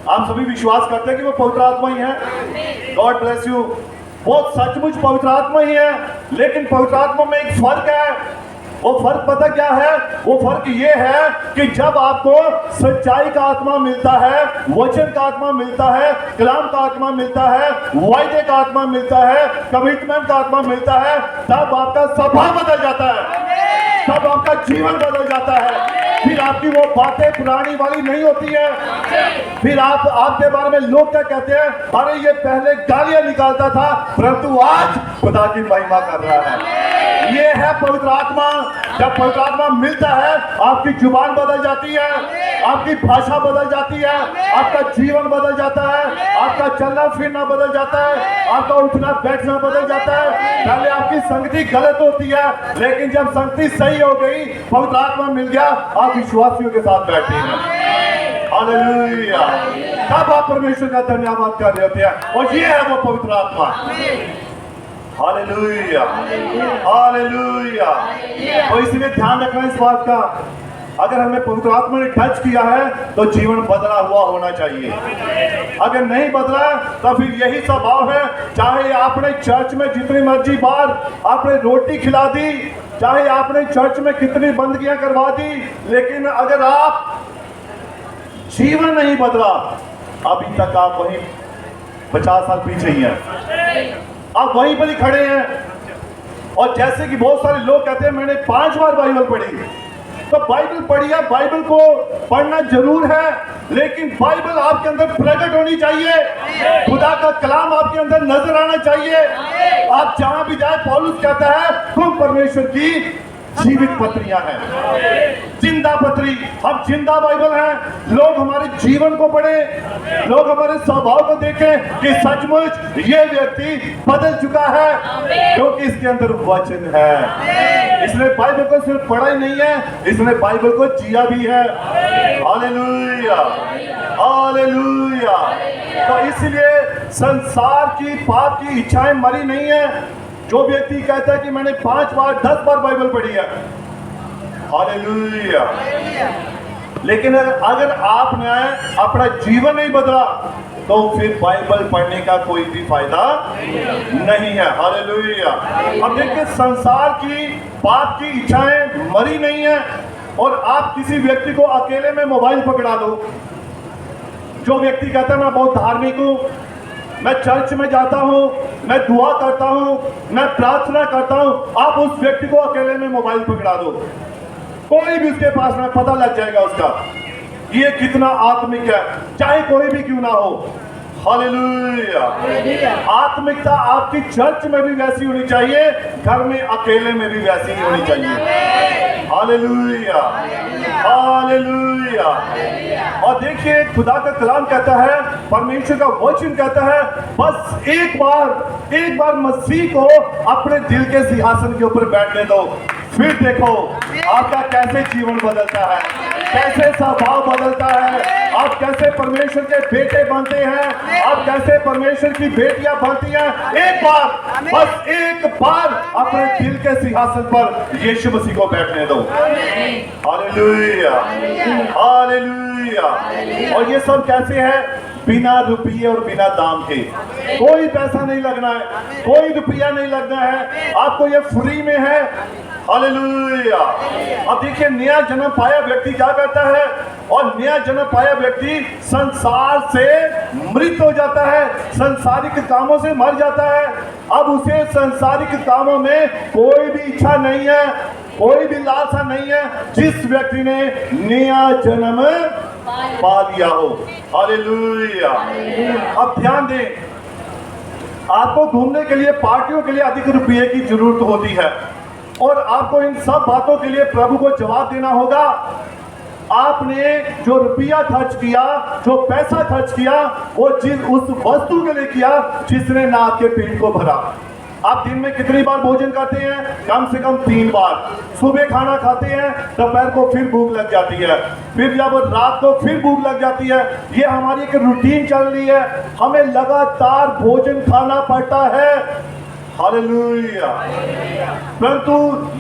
आप सभी विश्वास करते हैं कि वो पवित्र आत्मा ही है। God bless you. वो सचमुच पवित्र आत्मा ही है, लेकिन पवित्र आत्मा में एक फर्क है। वो फर्क पता क्या है? वो फर्क ये है कि जब आपको सच्चाई का आत्मा मिलता है, वचन का आत्मा मिलता है, कलाम का आत्मा मिलता है, वायदे का आत्मा मिलता है, कमिटमेंट का आत्मा मिलता है, तब आपका स्वभाव बदल जाता है, तब आपका जीवन बदल जाता है। फिर आपकी वो बातें पुरानी वाली नहीं होती है। फिर आपके बारे में लोग क्या कहते हैं? अरे ये पहले गालियां निकालता था, परंतु आज खुदा की महिमा कर रहा है। ये है पवित्र आत्मा। जब पवित्र आत्मा मिलता है, आपकी जुबान बदल जाती है, आपकी भाषा बदल जाती है, आपका जीवन बदल जाता है, आपका चलना फिरना बदल जाता है, आपका उठना बैठना बदल जाता है। पहले आपकी संगति गलत होती है, लेकिन जब संगति सही हो गई, पवित्र आत्मा मिल गया, आप विश्वासियों के साथ बैठे हैं। हालेलुया। तब आप परमेश्वर का धन्यवाद कर रहे होते हैं, और ये है वो पवित्र आत्मा। Hallelujah, hallelujah. तो इसलिए ध्यान रखना इस बात का, अगर हमें पवित्र आत्मा ने टच किया है तो जीवन बदला हुआ होना चाहिए। अगर नहीं बदला तो फिर यही स्वभाव है। चाहे आपने चर्च में जितनी मर्जी बार आपने रोटी खिला दी, चाहे आपने चर्च में कितनी बंदगियां करवा दी, लेकिन अगर आप जीवन नहीं बदला, अभी तक आप वहीं 50 साल पीछे ही हैं, आप वहीं पर ही खड़े हैं। और जैसे कि बहुत सारे लोग कहते हैं मैंने 5 बार बाइबल पढ़ी, तो बाइबल पढ़ी है, बाइबल को पढ़ना जरूर है, लेकिन बाइबल आपके अंदर प्रकट होनी चाहिए, खुदा का कलाम आपके अंदर नजर आना चाहिए। आप जहां भी जाए, पौलुस कहता है तुम परमेश्वर की जीवित पत्रियां हैं, जिंदा पत्री। हम जिंदा बाइबल हैं। लोग हमारे जीवन को पढ़े, लोग हमारे स्वभाव को देखें कि सचमुच ये व्यक्ति बदल चुका है, क्योंकि इसके अंदर वचन है। इसने बाइबल को सिर्फ पढ़ा ही नहीं है, इसने बाइबल को जिया भी है। Hallelujah, hallelujah. तो इसलिए संसार की पाप की इच्छाएं मरी नहीं है। जो व्यक्ति कहता है कि मैंने 5 बार 10 बार बाइबल पढ़ी है, हालेलुया, लेकिन अगर आपने अपना जीवन नहीं बदला तो फिर बाइबल पढ़ने का कोई भी फायदा नहीं है। हालेलुया। अब देखिए, संसार की पाप की इच्छाएं मरी नहीं है, और आप किसी व्यक्ति को अकेले में मोबाइल पकड़ा दो, जो व्यक्ति कहता है मैं बहुत धार्मिक हूं, मैं चर्च में जाता हूं, मैं दुआ करता हूं, मैं प्रार्थना करता हूं, आप उस व्यक्ति को अकेले में मोबाइल पकड़ा दो, कोई भी उसके पास में पता लग जाएगा उसका ये कितना आत्मिक है, चाहे कोई भी क्यों ना हो। हालेलुया। आत्मिकता आपकी चर्च में भी वैसी होनी चाहिए, घर में अकेले में भी वैसी ही होनी चाहिए। Hallelujah, hallelujah. और देखिए, खुदा का कलाम कहता है, परमेश्वर का वचन कहता है, बस एक बार मसीह को अपने दिल के सिंहासन के ऊपर बैठने दो, फिर देखो आपका कैसे जीवन बदलता है, कैसे स्वभाव बदलता है, आप कैसे परमेश्वर के बेटे बनते हैं, आप कैसे परमेश्वर की बेटियां बनती हैं। एक बार, बस एक बार अपने दिल के सिंहासन पर यीशु मसीह को बैठने दो। Hallelujah, hallelujah. और ये सब कैसे है? बिना रुपये और बिना दाम के। कोई पैसा नहीं लगना है, कोई रुपया नहीं लगना है, आपको ये फ्री में है। हालेलुया। अब देखिए, नया जन्म पाया व्यक्ति क्या करता है? और नया जन्म पाया व्यक्ति संसार से मृत हो जाता है, संसारिक कामों से मर जाता है। अब उसे संसारिक कामों में कोई भी इच्छा नहीं है, कोई भी लालसा नहीं है, जिस व्यक्ति ने नया जन्म पा लिया हो। हालेलुया। अब ध्यान दें, आपको घूमने के लिए, पार्टियों के लिए अधिक रुपये की जरूरत होती है, और आपको इन सब बातों के लिए प्रभु को जवाब देना होगा। आपने जो रुपया खर्च किया, जो पैसा खर्च किया, वो उस वस्तु के लिए किया जिसने ना आपके पेट को भरा। आप दिन में कितनी बार भोजन करते हैं? कम से कम 3 बार। सुबह खाना खाते हैं, दोपहर को फिर भूख लग जाती है, फिर जब रात को फिर भूख लग जाती है। ये हमारी एक रूटीन चल रही है, हमें लगातार भोजन खाना पड़ता है। हालेलुया। परंतु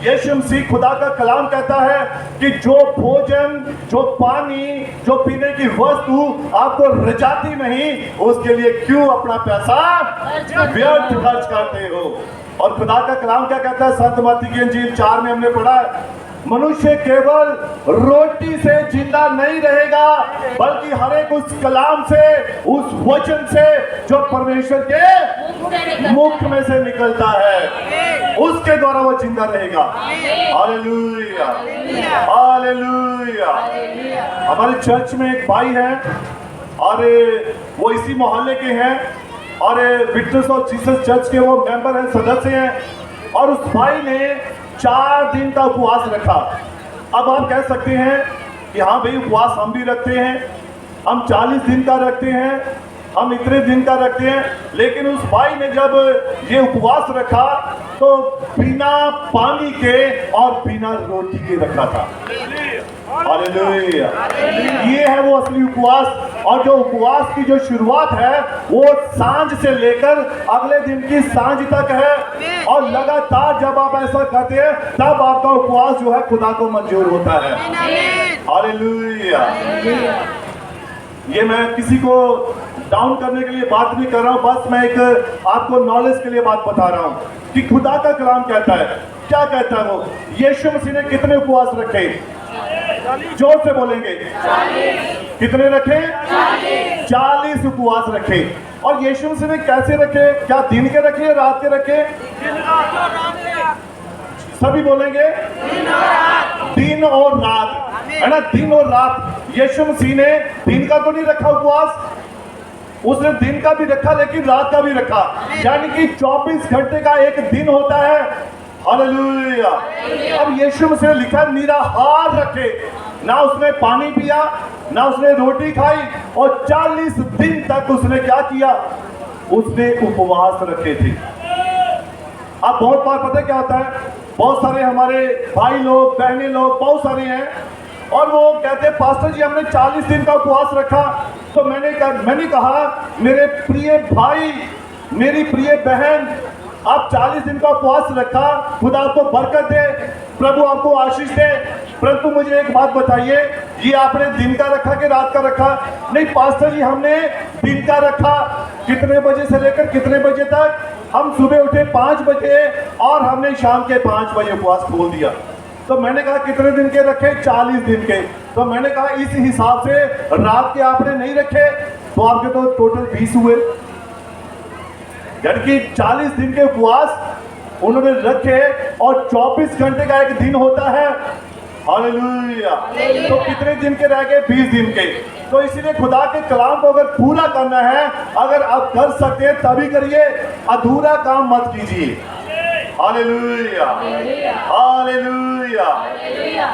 यीशु मसीह खुदा का कलाम कहता है कि जो भोजन, जो पानी, जो पीने की वस्तु आपको रजाती नहीं, उसके लिए क्यों अपना पैसा व्यर्थ खर्च करते हो। और खुदा का कलाम क्या कहता है, संत मत्ती की इंजील 4 में हमने पढ़ा है, मनुष्य केवल रोटी से जिंदा नहीं रहेगा, बल्कि हर एक उस कलाम से, उस वचन से जो परमेश्वर के मुख में से निकलता है, उसके द्वारा वो जिंदा रहेगा। Hallelujah, hallelujah. हमारे चर्च में एक भाई है और वो इसी मोहल्ले के हैं और विटनेस ऑफ जीसस चर्च के वो मेंबर हैं, सदस्य हैं। और उस भाई ने 4 दिन का उपवास रखा। अब आप कह सकते हैं कि हाँ भाई, उपवास हम भी रखते हैं, हम 40 दिन का रखते हैं, हम इतने दिन का रखते हैं। लेकिन उस भाई ने जब ये उपवास रखा तो बिना पानी के और बिना रोटी के रखा था। हालेलुया। ये है वो असली उपवास। और जो उपवास की जो शुरुआत है वो सांझ से लेकर अगले दिन की सांझ तक है। और लगातार जब आप ऐसा करते हैं तब आपका उपवास जो है खुदा को मंजूर होता है। हालेलुया। ये मैं किसी को डाउन करने के लिए बात नहीं कर रहा हूं, बस मैं एक आपको नॉलेज के लिए बात बता रहा हूं कि खुदा का कलाम कहता है, क्या कहता है वो। यीशु मसीह ने कितने उपवास रखे? जोर से बोलेंगे, 40। कितने रखे? 40 उपवास रखे। और यीशु मसीह ने कैसे रखे? क्या दिन के रखे या रात के रखे? सभी बोलेंगे दिन और रात, है ना, दिन और रात। यीशु मसीह ने दिन का तो नहीं रखा उपवास, उसने दिन का भी रखा लेकिन रात का भी रखा, यानी कि 24 घंटे का एक दिन होता है। हालेलुया। अब यीशु मसीह ने लिखा निराहार रखे, ना उसने पानी पिया, ना उसने रोटी खाई, और 40 दिन तक उसने क्या किया? उसने उपवास रखे थे। अब बहुत बार पता क्या होता है, बहुत सारे हमारे भाई लोग, बहने लोग बहुत सारे हैं और वो कहते हैं पास्टर जी हमने 40 दिन का उपवास रखा। तो मैंने कहा मेरे प्रिय भाई, मेरी प्रिय बहन, आप 40 दिन का उपवास रखा, खुदा आपको बरकत दे, प्रभु आपको आशीष दे। परंतु मुझे एक बात बताइए, ये आपने दिन का रखा कि रात का रखा? नहीं पास्टर जी, हमने दिन का रखा। कितने बजे से लेकर कितने बजे तक? हम सुबह उठे 5 बजे और हमने शाम के 5 बजे उपवास खोल दिया। तो मैंने कहा कितने दिन के रखे? 40 दिन के। तो मैंने कहा इस हिसाब से रात के आपने नहीं रखे तो आपके तो टोटल 20 हुए, यानी कि 40 दिन के उपवास उन्होंने रखे और 24 घंटे का एक दिन होता है। हालेलुया। तो कितने दिन के रह गए? 20 दिन के। तो इसीलिए खुदा के कलाम को अगर पूरा करना है, अगर आप कर सकते हैं तभी करिए, अधूरा काम मत कीजिए। Hallelujah, hallelujah.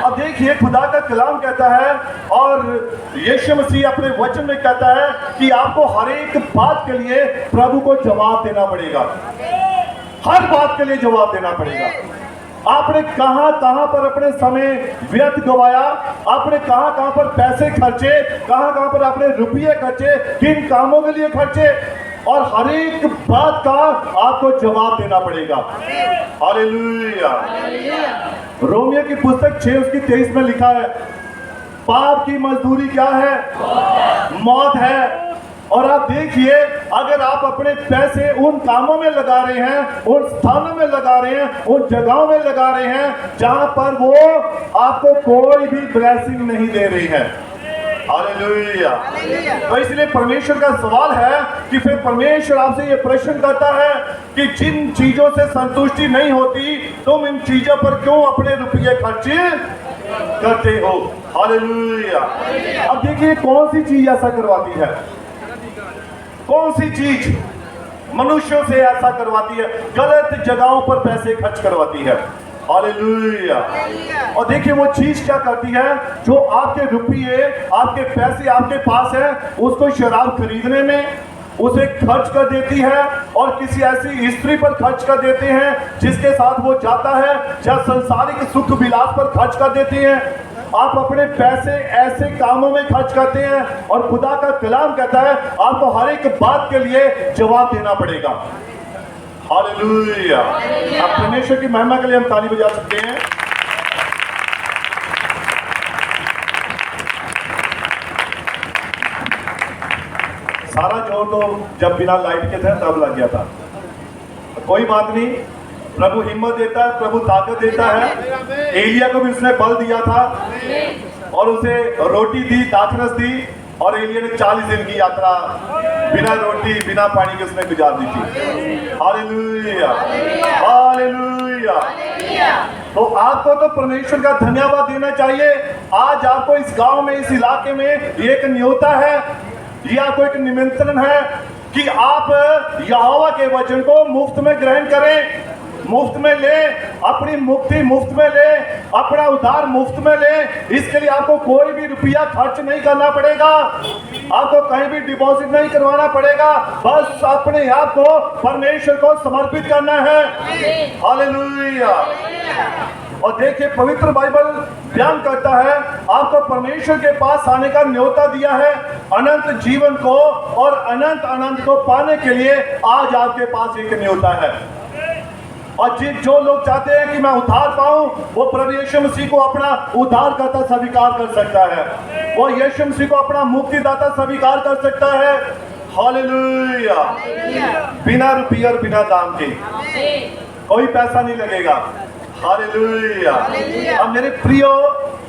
अब देखिए खुदा का कलाम कहता है और यीशु मसीह अपने वचन में कहता है कि आपको हर एक बात के लिए प्रभु को जवाब देना पड़ेगा, हर बात के लिए जवाब देना पड़ेगा। आपने कहां कहां पर अपने समय व्यर्थ गवाया, आपने कहां कहां पर पैसे खर्चे, कहां कहां पर अपने रुपये खर्चे, किन कामों के लिए खर्चे, और हर एक बात का आपको जवाब देना पड़ेगा। हालेलुया। रोमियो की पुस्तक 6 उसकी 23 में लिखा है, पाप की मजदूरी क्या है? मौत है। और आप देखिए, अगर आप अपने पैसे उन कामों में लगा रहे हैं, उन स्थानों में लगा रहे हैं, उन जगहों में लगा रहे हैं जहां पर वो आपको कोई भी ब्लेसिंग नहीं दे रही है। हालेलुया। तो इसलिए परमेश्वर का सवाल है कि फिर परमेश्वर आपसे ये प्रश्न करता है कि जिन चीजों से संतुष्टि नहीं होती तुम इन चीजों पर क्यों अपने रुपये खर्च करते हो। हालेलुया। अब देखिए कौन सी चीज ऐसा करवाती है, कौन सी चीज मनुष्यों से ऐसा करवाती है? गलत जगहों पर पैसे खर्च करवाती है। हालेलुया। और देखिए वो चीज क्या करती है, जो आपके रुपये, आपके पैसे आपके पास है, उसको शराब खरीदने में उसे खर्च कर देती है और किसी ऐसी स्त्री पर खर्च कर देते हैं जिसके साथ वो जाता है, या संसारिक सुख विलास पर खर्च कर देती है। आप अपने पैसे ऐसे कामों में खर्च करते हैं और खुदा का कलाम कहता है आपको हर एक बात के लिए जवाब देना पड़ेगा, हालेलुया। अब परमेश्वर की महिमा के लिए हम ताली बजा सकते हैं। सारा जोर तो जब बिना लाइट के थे तब लग गया था। कोई बात नहीं, प्रभु हिम्मत देता है, प्रभु ताकत देता है। एलिया को भी उसने बल दिया था और उसे रोटी दी, दाखरस दी, और एलिया ने 40 दिन की यात्रा बिना रोटी बिना पानी के उसने गुजार दी थी। Hallelujah, hallelujah. तो आपको तो परमेश्वर का धन्यवाद देना चाहिए। आज आपको इस गांव में, इस इलाके में एक न्योता है, ये आपको एक निमंत्रण है कि आप यहोवा के वचन को मुफ्त में ग्रहण करें, मुफ्त में ले, अपनी मुक्ति मुफ्त में ले, अपना उद्धार मुफ्त में ले। इसके लिए आपको कोई भी रुपया खर्च नहीं करना पड़ेगा, आपको कहीं भी डिपॉजिट नहीं करवाना पड़ेगा, बस अपने आप को परमेश्वर को समर्पित करना है। हालेलुया। और देखिए, पवित्र बाइबल बयान करता है, आपको परमेश्वर के पास आने का न्योता दिया है अनंत जीवन को, और अनंत आनंद को पाने के लिए आज आपके पास एक न्योता है। और जो लोग चाहते हैं कि मैं उद्धार पाऊं, वो प्रभु यीशु मसीह को अपना उद्धारकर्ता स्वीकार कर सकता है, वो यीशु मसीह को अपना मुक्तिदाता स्वीकार कर सकता है। हालेलुया। बिना रुपये और बिना दाम के, कोई पैसा नहीं लगेगा। हालेलुया। अब मेरे प्रियो,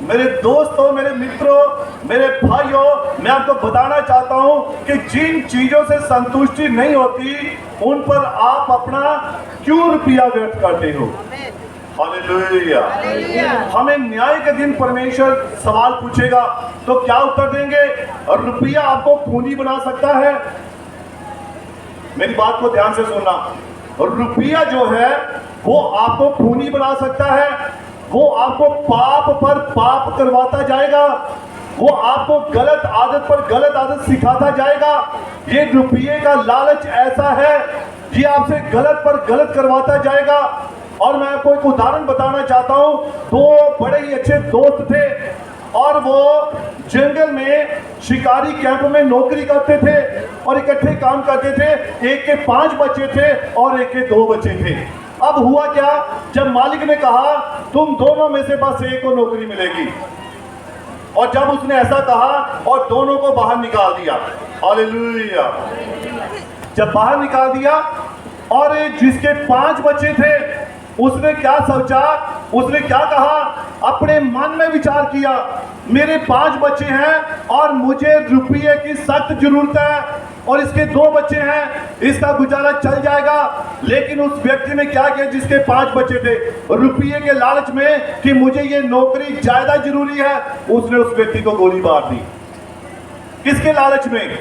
मेरे दोस्तों, मेरे मित्रों, मेरे भाइयों, मैं आपको बताना चाहता हूं कि जिन चीजों से संतुष्टि नहीं होती, उन पर आप अपना क्यों रुपया व्यर्थ करते हो। हालेलुया। हमें न्याय के दिन परमेश्वर सवाल पूछेगा तो क्या उत्तर देंगे? और रुपया आपको खूनी बना सकता है। मेरी बात को ध्यान से सुनना। रुपया जो है वो आपको खूनी बना सकता है, वो आपको पाप पर पाप करवाता जाएगा, वो आपको गलत आदत पर गलत आदत सिखाता जाएगा। ये रुपये का लालच ऐसा है, ये आपसे गलत पर गलत करवाता जाएगा। और मैं आपको एक उदाहरण बताना चाहता हूँ। दो बड़े ही अच्छे दोस्त थे और वो जंगल में शिकारी कैंप में नौकरी करते थे और इकट्ठे काम करते थे। एक के 5 बच्चे थे और एक के 2 बच्चे थे। अब हुआ क्या, जब मालिक ने कहा तुम दोनों में से बस एक को नौकरी मिलेगी, और जब उसने ऐसा कहा और दोनों को बाहर निकाल दिया। हालेलुया। जब बाहर निकाल दिया और जिसके 5 बच्चे थे उसने क्या सोचा, उसने क्या कहा, अपने मन में विचार किया, मेरे 5 बच्चे हैं और मुझे रुपये की सख्त जरूरत है, और इसके 2 बच्चे हैं, इसका गुजारा चल जाएगा। लेकिन उस व्यक्ति ने क्या किया, जिसके 5 बच्चे थे, रुपये के लालच में कि मुझे ये नौकरी ज्यादा जरूरी है, उसने उस व्यक्ति को गोली मार दी। किसके लालच में?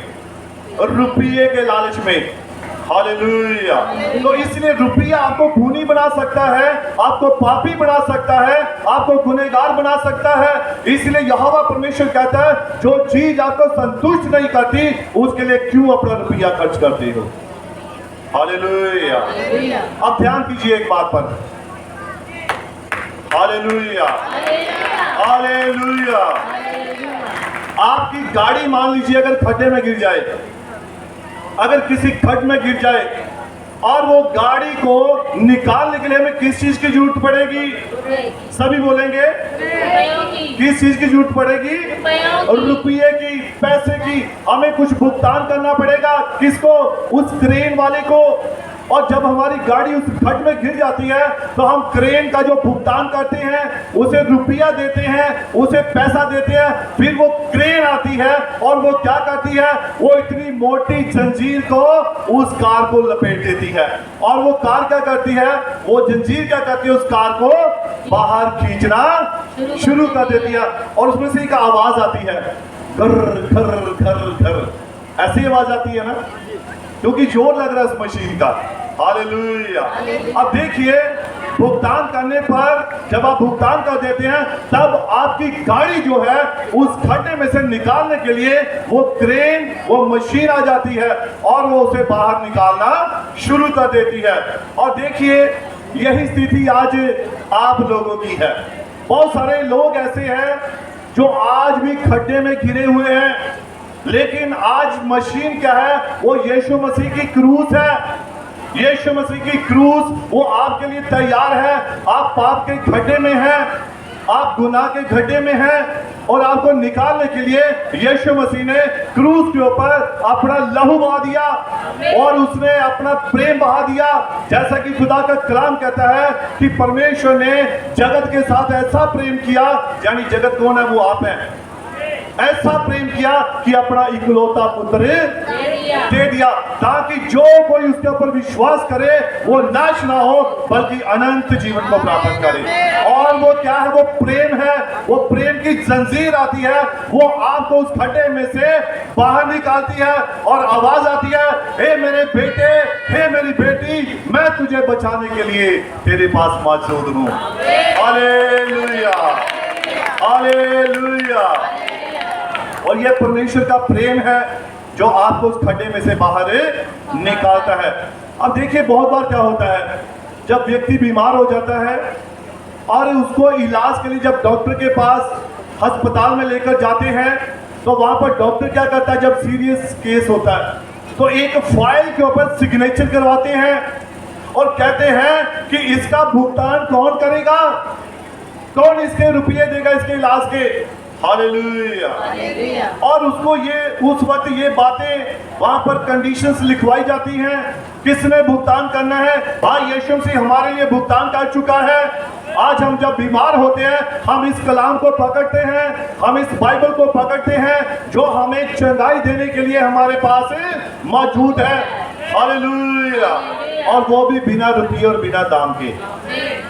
रुपये के लालच में। हालेलुया। तो इसलिए रुपया आपको खूनी बना सकता है, आपको पापी बना सकता है, आपको गुनहगार बना सकता है। इसलिए यहोवा परमेश्वर कहता है, जो चीज आपको संतुष्ट नहीं करती, उसके लिए क्यों अपना रुपया खर्च करते हो। हालेलुया। अब ध्यान कीजिए एक बात पर। Hallelujah, hallelujah. आपकी गाड़ी मान लीजिए अगर खड्डे में गिर जाए, अगर किसी खड्ड में गिर जाए, और वो गाड़ी को निकालने के लिए हमें किस चीज की जरूरत पड़ेगी? सभी बोलेंगे, किस चीज की जरूरत पड़ेगी? रुपये की, पैसे की। हमें कुछ भुगतान करना पड़ेगा। किसको? उस क्रेन वाले को। और जब हमारी गाड़ी उस खड्ड में गिर जाती है तो हम क्रेन का जो भुगतान करते हैं, उसे रुपया देते हैं, उसे पैसा देते हैं। फिर वो क्रेन आती है और वो क्या करती है, वो इतनी मोटी जंजीर को उस कार को लपेट देती है, और वो कार क्या करती है, वो जंजीर क्या करती है, उस कार को बाहर खींचना शुरू कर देती है। और उसमें से एक आवाज आती है, घर घर घर घर, ऐसी आवाज आती है ना, क्योंकि जोर लग रहा है उस मशीन का। हालेलुया। अब देखिए, भुगतान करने पर जब आप भुगतान कर देते हैं, तब आपकी गाड़ी जो है उस खड्डे में से निकालने के लिए वो क्रेन, वो मशीन आ जाती है और वो उसे बाहर निकालना शुरू कर देती है। और देखिए, यही स्थिति आज आप लोगों की है। बहुत सारे लोग ऐसे हैं जो आज भी खड्डे में गिरे हुए हैं, लेकिन आज मशीन क्या है, वो यीशु मसीह की क्रूस है। यीशु मसीह की क्रूस वो आपके लिए तैयार है। आप पाप के गड्ढे में हैं, आप गुनाह के गड्ढे में हैं और आपको निकालने के लिए यीशु मसीह ने क्रूस के ऊपर अपना लहू बहा दिया और उसने अपना प्रेम बहा दिया। जैसा कि खुदा का कलाम कहता है कि परमेश्वर ने जगत के साथ ऐसा प्रेम किया, यानी जगत कौन है? वो आप हैं। ऐसा प्रेम किया कि अपना इकलौता पुत्र दे दिया ताकि जो कोई उसके ऊपर विश्वास करे वो नाश ना हो बल्कि अनंत जीवन को प्राप्त करे। और वो क्या है? वो प्रेम है। वो प्रेम की जंजीर आती है, वो आपको उस खड्डे में से बाहर निकालती है और आवाज आती है, हे मेरे बेटे, हे मेरी बेटी, मैं तुझे बचाने के लिए तेरे पास मौजूद हूं। Hallelujah, hallelujah. और यह परमेश्वर का प्रेम है जो आपको उस खड्डे में से बाहर निकालता है। अब देखिए, बहुत बार क्या होता है, जब व्यक्ति बीमार हो जाता है और उसको इलाज के लिए जब डॉक्टर के पास अस्पताल में लेकर जाते हैं तो वहां पर डॉक्टर क्या करता है? जब सीरियस केस होता है तो एक फाइल के ऊपर सिग्नेचर करवाते हैं और कहते हैं कि इसका भुगतान कौन करेगा, कौन इसके रुपये देगा इसके इलाज के। हालेलुया। और उसको ये उस वक्त ये बातें वहां पर कंडीशंस लिखवाई जाती हैं, किसने भुगतान करना है। भाई यीशु मसीह हमारे लिए भुगतान कर चुका है। आज हम जब बीमार होते हैं हम इस कलाम को पकड़ते हैं, हम इस बाइबल को पकड़ते हैं जो हमें चंगाई देने के लिए हमारे पास मौजूद है। हालेलुया। और वो भी बिना रुपये और बिना दाम के।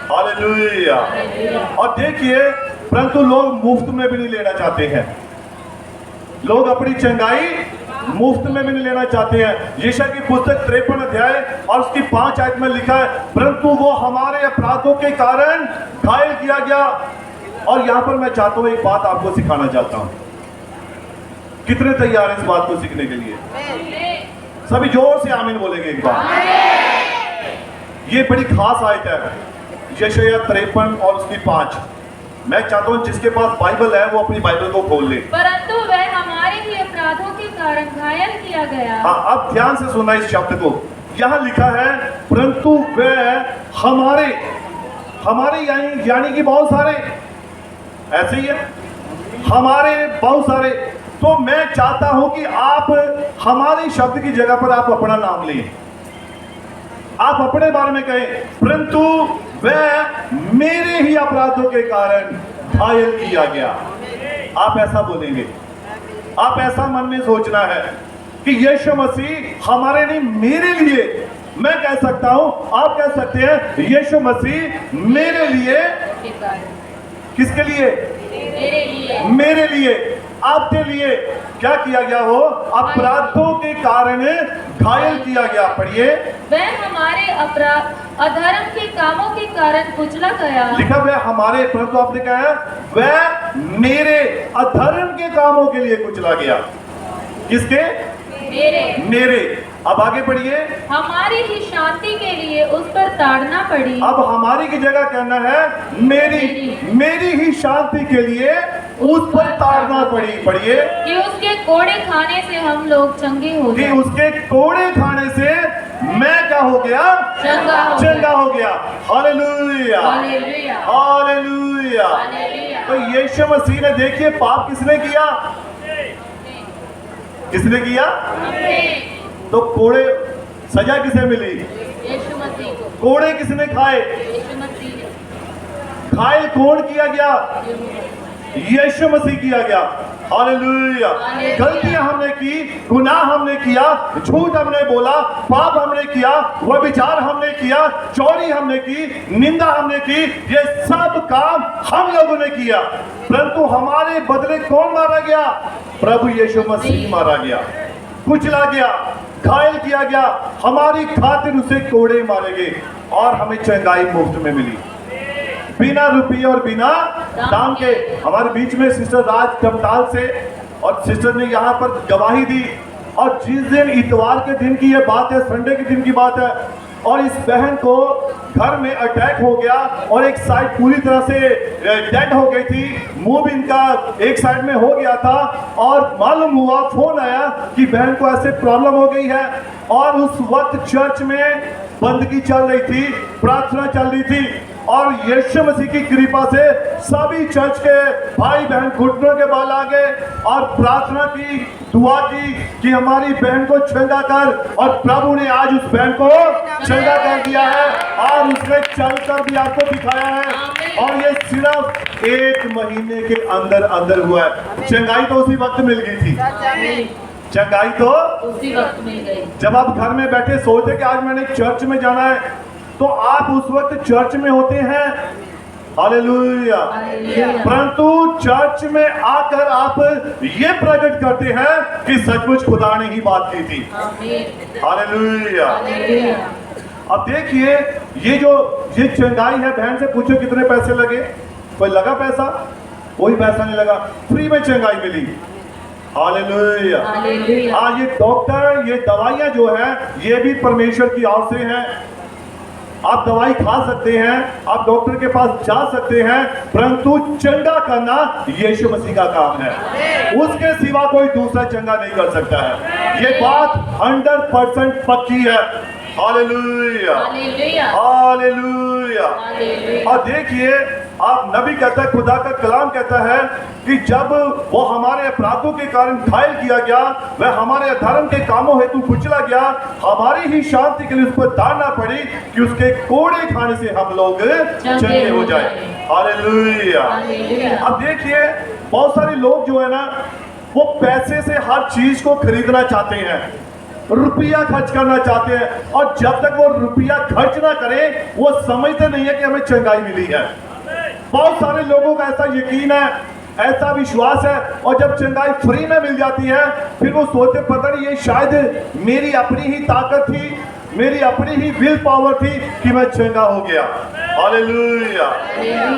हालेलुया। और देखिए, परंतु लोग मुफ्त में भी नहीं लेना चाहते हैं। लोग अपनी चंगाई मुफ्त में भी नहीं लेना चाहते हैं। यशायाह की पुस्तक 53 अध्याय और उसकी 5 आयत में लिखा है, परंतु वो हमारे अपराधों के कारण घायल किया गया। और यहां पर मैं चाहता हूं एक बात आपको सिखाना चाहता हूं। कितने तैयार हैं इस बात को सीखने के लिए? सभी जोर से आमीन बोलेंगे एक बार। ये बड़ी खास आयत है, यशायाह 53 और उसकी 5। मैं चाहता हूं जिसके पास बाइबल है वो अपनी बाइबल को खोल ले। परंतु वह हमारे ही अपराधों के कारण घायल किया गया। हाँ, अब ध्यान से सुनना इस शब्द को। यहाँ लिखा है, परंतु वह हमारे, हमारे यानी कि बहुत सारे, ऐसे ही है, हमारे बहुत सारे। तो मैं चाहता हूं कि आप हमारे शब्द की जगह पर आप अपना नाम लें, आप अपने बारे में कहें, परंतु वह मेरे ही अपराधों के कारण घायल किया गया। आप ऐसा बोलेंगे, आप ऐसा मन में सोचना है कि यीशु मसीह हमारे नहीं, मेरे लिए। मैं कह सकता हूं, आप कह सकते हैं, यीशु मसीह मेरे लिए। किसके लिए? मेरे लिए, आपके लिए क्या किया गया? हो अपराधों के कारण घायल किया गया। पढ़िए, वह हमारे अपराध अधर्म के कामों के कारण कुचला गया। लिखा वह हमारे, परंतु आपने कहा है वह मेरे अधर्म के कामों के लिए कुचला गया। किसके? मेरे। अब आगे पढ़िए, हमारी ही शांति के लिए उस पर ताड़ना पड़ी। अब हमारी की जगह कहना है मेरी, मेरी ही शांति के लिए उस पर ताड़ना पड़ी। पढ़िए, कि उसके कोड़े खाने से हम लोग चंगे हो कि गए। उसके कोड़े खाने से मैं क्या हो गया? चंगा हो गया। Hallelujah, hallelujah, hallelujah. हालेलुया। तो यीशु मसीह ने, देखिए, पाप किसने किया? किसने किया? तो कोड़े, सजा किसे मिली? यीशु मसीह को। कोड़े किसने खाए? यीशु मसीह ने। घायल कौन किया गया? यीशु मसीह किया गया। हालेलुया। गलतियां हमने की, गुनाह हमने किया, झूठ हमने बोला, पाप हमने किया, व्यभिचार हमने किया, चोरी हमने की, निंदा हमने की, ये सब काम हम लोगों ने किया। परंतु हमारे बदले कौन मारा गया? प्रभु यीशु मसीह मारा गया, कुचला गया, घायल किया गया। हमारी खातिर उसे कोड़े मारे गए और हमें चंगाई मुफ्त में मिली, बिना रुपये और बिना दाम के। हमारे बीच में सिस्टर राज कमताल से, और सिस्टर ने यहाँ पर गवाही दी। और जिस दिन इतवार के दिन की ये बात है, संडे के दिन की बात है, और इस बहन को घर में अटैक हो गया और एक साइड पूरी तरह से डेड हो गई थी, मुंह भी इनका एक साइड में हो गया था। और मालूम हुआ, फोन आया कि बहन को ऐसे प्रॉब्लम हो गई है। और उस वक्त चर्च में बंदगी चल रही थी, प्रार्थना चल रही थी, और यीशु मसीह की कृपा से सभी चर्च के भाई बहन घुटनों के बल आ गए और प्रार्थना की, दुआ की कि हमारी बहन को चंगा कर, और प्रभु ने आज उस बहन को चंगा कर दिया है और उसने चलकर भी आपको दिखाया है। और ये सिर्फ 1 महीने के अंदर अंदर हुआ है। चंगाई तो उसी वक्त मिल गई थी, चंगाई तो उसी वक्त मिल गई। जब आप घर में बैठे सोचते कि आज मैंने चर्च में जाना है, तो आप उस वक्त चर्च में होते हैं, हालेलुया। परंतु चर्च में आकर आप ये प्रकट करते हैं कि सचमुच खुदा ने ही बात की थी, हालेलुया। अब देखिए ये चंगाई है, बहन से पूछो कितने पैसे लगे, कोई लगा पैसा? कोई पैसा नहीं लगा, फ्री में चंगाई मिली, हालेलुया। हाँ, ये डॉक्टर, ये दवाइयाँ जो है ये भी परमेश्वर की ओर से हैं। आप दवाई खा सकते हैं, आप डॉक्टर के पास जा सकते हैं, परंतु चंगा करना यीशु मसीह का काम है, उसके सिवा कोई दूसरा चंगा नहीं कर सकता है। ये बात 100% पक्की है, हालेलुया, हालेलुया। और देखिए, आप नबी कहता है, खुदा का कलाम कहता है कि जब वो हमारे अपराधों के कारण घायल किया गया, वह हमारे अधर्म के कामों हेतु कुचला गया, हमारी ही शांति के लिए उस पर दाना पड़ी कि उसके कोड़े खाने से हम लोग चंगे हो जाए, हालेलुया। अब देखिए, बहुत सारे लोग जो है ना, वो पैसे से हर चीज को खरीदना चाहते हैं, रुपया खर्च करना चाहते हैं, और जब तक वो रुपया खर्च ना करें वो समझते नहीं है कि हमें चंगाई मिली है। बहुत सारे लोगों का ऐसा यकीन है, ऐसा विश्वास है, और जब चंगाई फ्री में मिल जाती है फिर वो सोचते पता नहीं ये शायद मेरी अपनी ही ताकत थी, मेरी अपनी ही विल पावर थी कि मैं चंगा हो गया, हालेलुया।